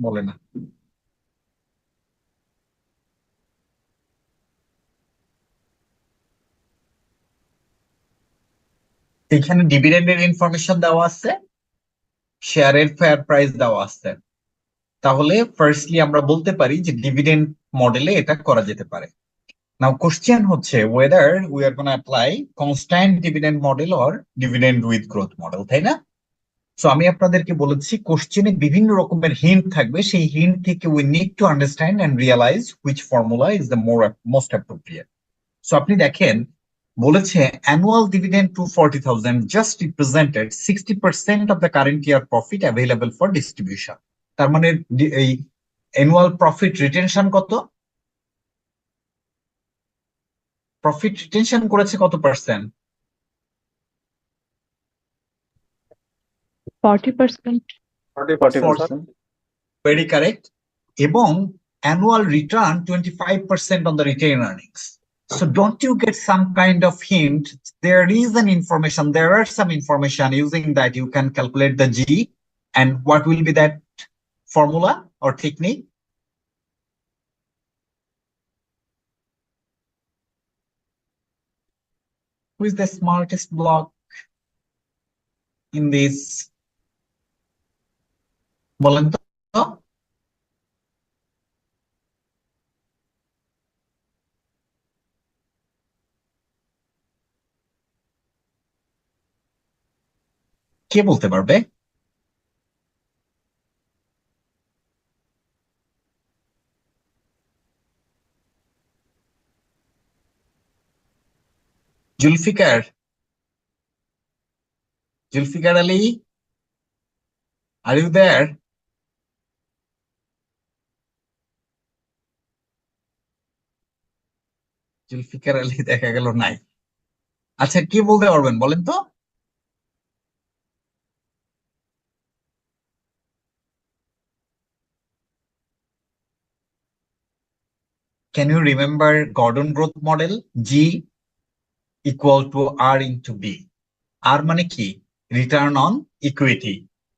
বলে না। এখানে ডিভিডেন্ডের ইনফরমেশন দেওয়া আছে, শেয়ারের ফেয়ার প্রাইস দেওয়া আছে। তাহলে ফার্স্টলি আমরা বলতে পারি যে ডিভিডেন্ড মডেলে এটা করা যেতে পারে। Now question হচ্ছে whether we are going to apply constant dividend model or dividend with growth model, তাই না? সো আমি আপনাদেরকে বলেছি কোশ্চেনে বিভিন্ন রকমের হিন্ট থাকবে, সেই হিন্ট থেকে we need to understand and realize which formula is the most appropriate. So আপনি দেখেন বলেছে annual dividend to 40,000 just represented 60% of the current year profit available for distribution. তার মানে এই annual profit retention কত? প্রফিট রিটেনশন করেছে কত percent? 40%. 40%. Very correct. এবং annual return 25% on the retained earnings. So don't you get some kind of hint? There is an information, there are some information using that you can calculate the G, and what will be that formula or technique? Who is the smartest block in this? বলেন তো। কে বলতে পারবে? Zulfikar Ali, are you there? Zulfikar Ali দেখা গেল নাই। আচ্ছা কি বলতে পারবেন বলেন তো? Can you remember Gordon growth model? G equal to R into B. R মানে কি? রিটার্ন অন ইকুইটি,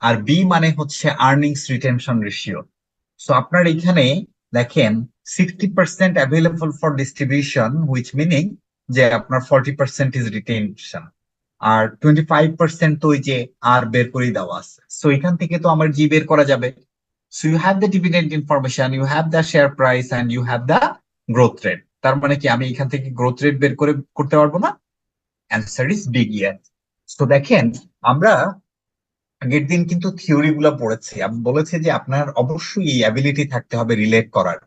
আর B মানে হচ্ছে আর্নিংস রিটেনশন রেশিও। সো আপনার এখানে দেখেন 60% available for distribution, which meaning যে আপনার 40% ইজ রিটেনশন, আর 25% তো ওই যে আর বের করে দেওয়া আছে। সো এখান থেকে তো আমার জি বের করা যাবে। So you have the dividend information, you have the share price, and you have the growth rate. তার মানে কি আমি এখান থেকে গ্রোথ রেট বের করতে পারবো না? Answer is big yes. তো দেখেন আমরা আগের দিন কিন্তু থিওরি গুলা পড়েছি, আমি বলেছি যে আপনার অবশ্যই এই অ্যাবিলিটি থাকতে হবে রিলেট করার,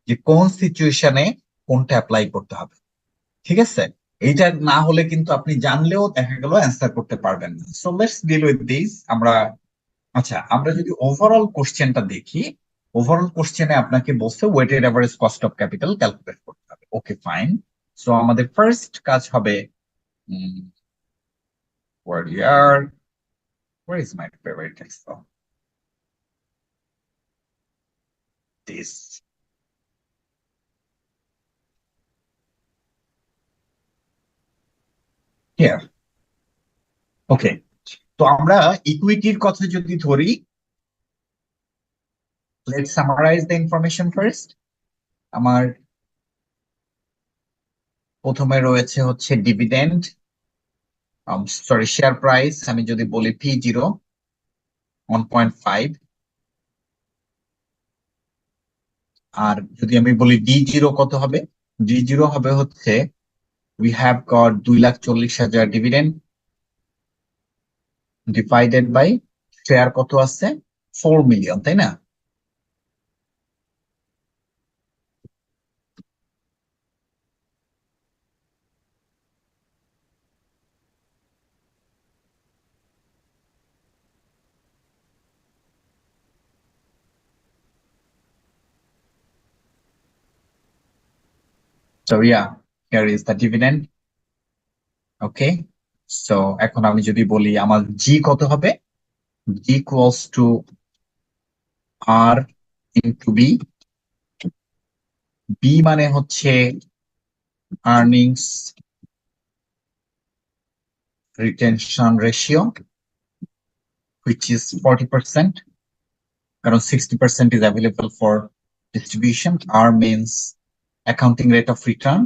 যে কোন সিচুয়েশনে কোনটা অ্যাপ্লাই করতে হবে। ঠিক আছে, এইটা না হলে কিন্তু আপনি জানলেও দেখা গেল অ্যান্সার করতে পারবেন না। So let's deal with this. আচ্ছা আমরা যদি ওভারঅল কোশ্চেনটা দেখি, ওভারঅল কোশ্চেনে আপনাকে বলছে weighted average cost of capital calculate করতে হবে। Okay fine. সো আমাদের ফার্স্ট কাজ হবে where is my favorite Excel? This. Here. Okay. তো আমরা ইকুইটির কথা যদি ধরি, let's summarize the information first. আমার প্রথমে রয়েছে হচ্ছে ডিভিডেন্ড, সরি শেয়ার প্রাইস, আমি যদি বলি P0 1.5, আর যদি আমি বলি D0 কত হবে? D0 হবে হচ্ছে we have got 2,40,000 dividend divided by share কত আছে? 4 মিলিয়ন, তাই না? So yeah, here is the dividend. Okay, so এখন আমি যদি বলি আমার জি কত হবে? G equals to R into B. B মানে হচ্ছে earnings retention ratio, which is 40%, কারণ 60% is available for distribution. R means accounting rate of return,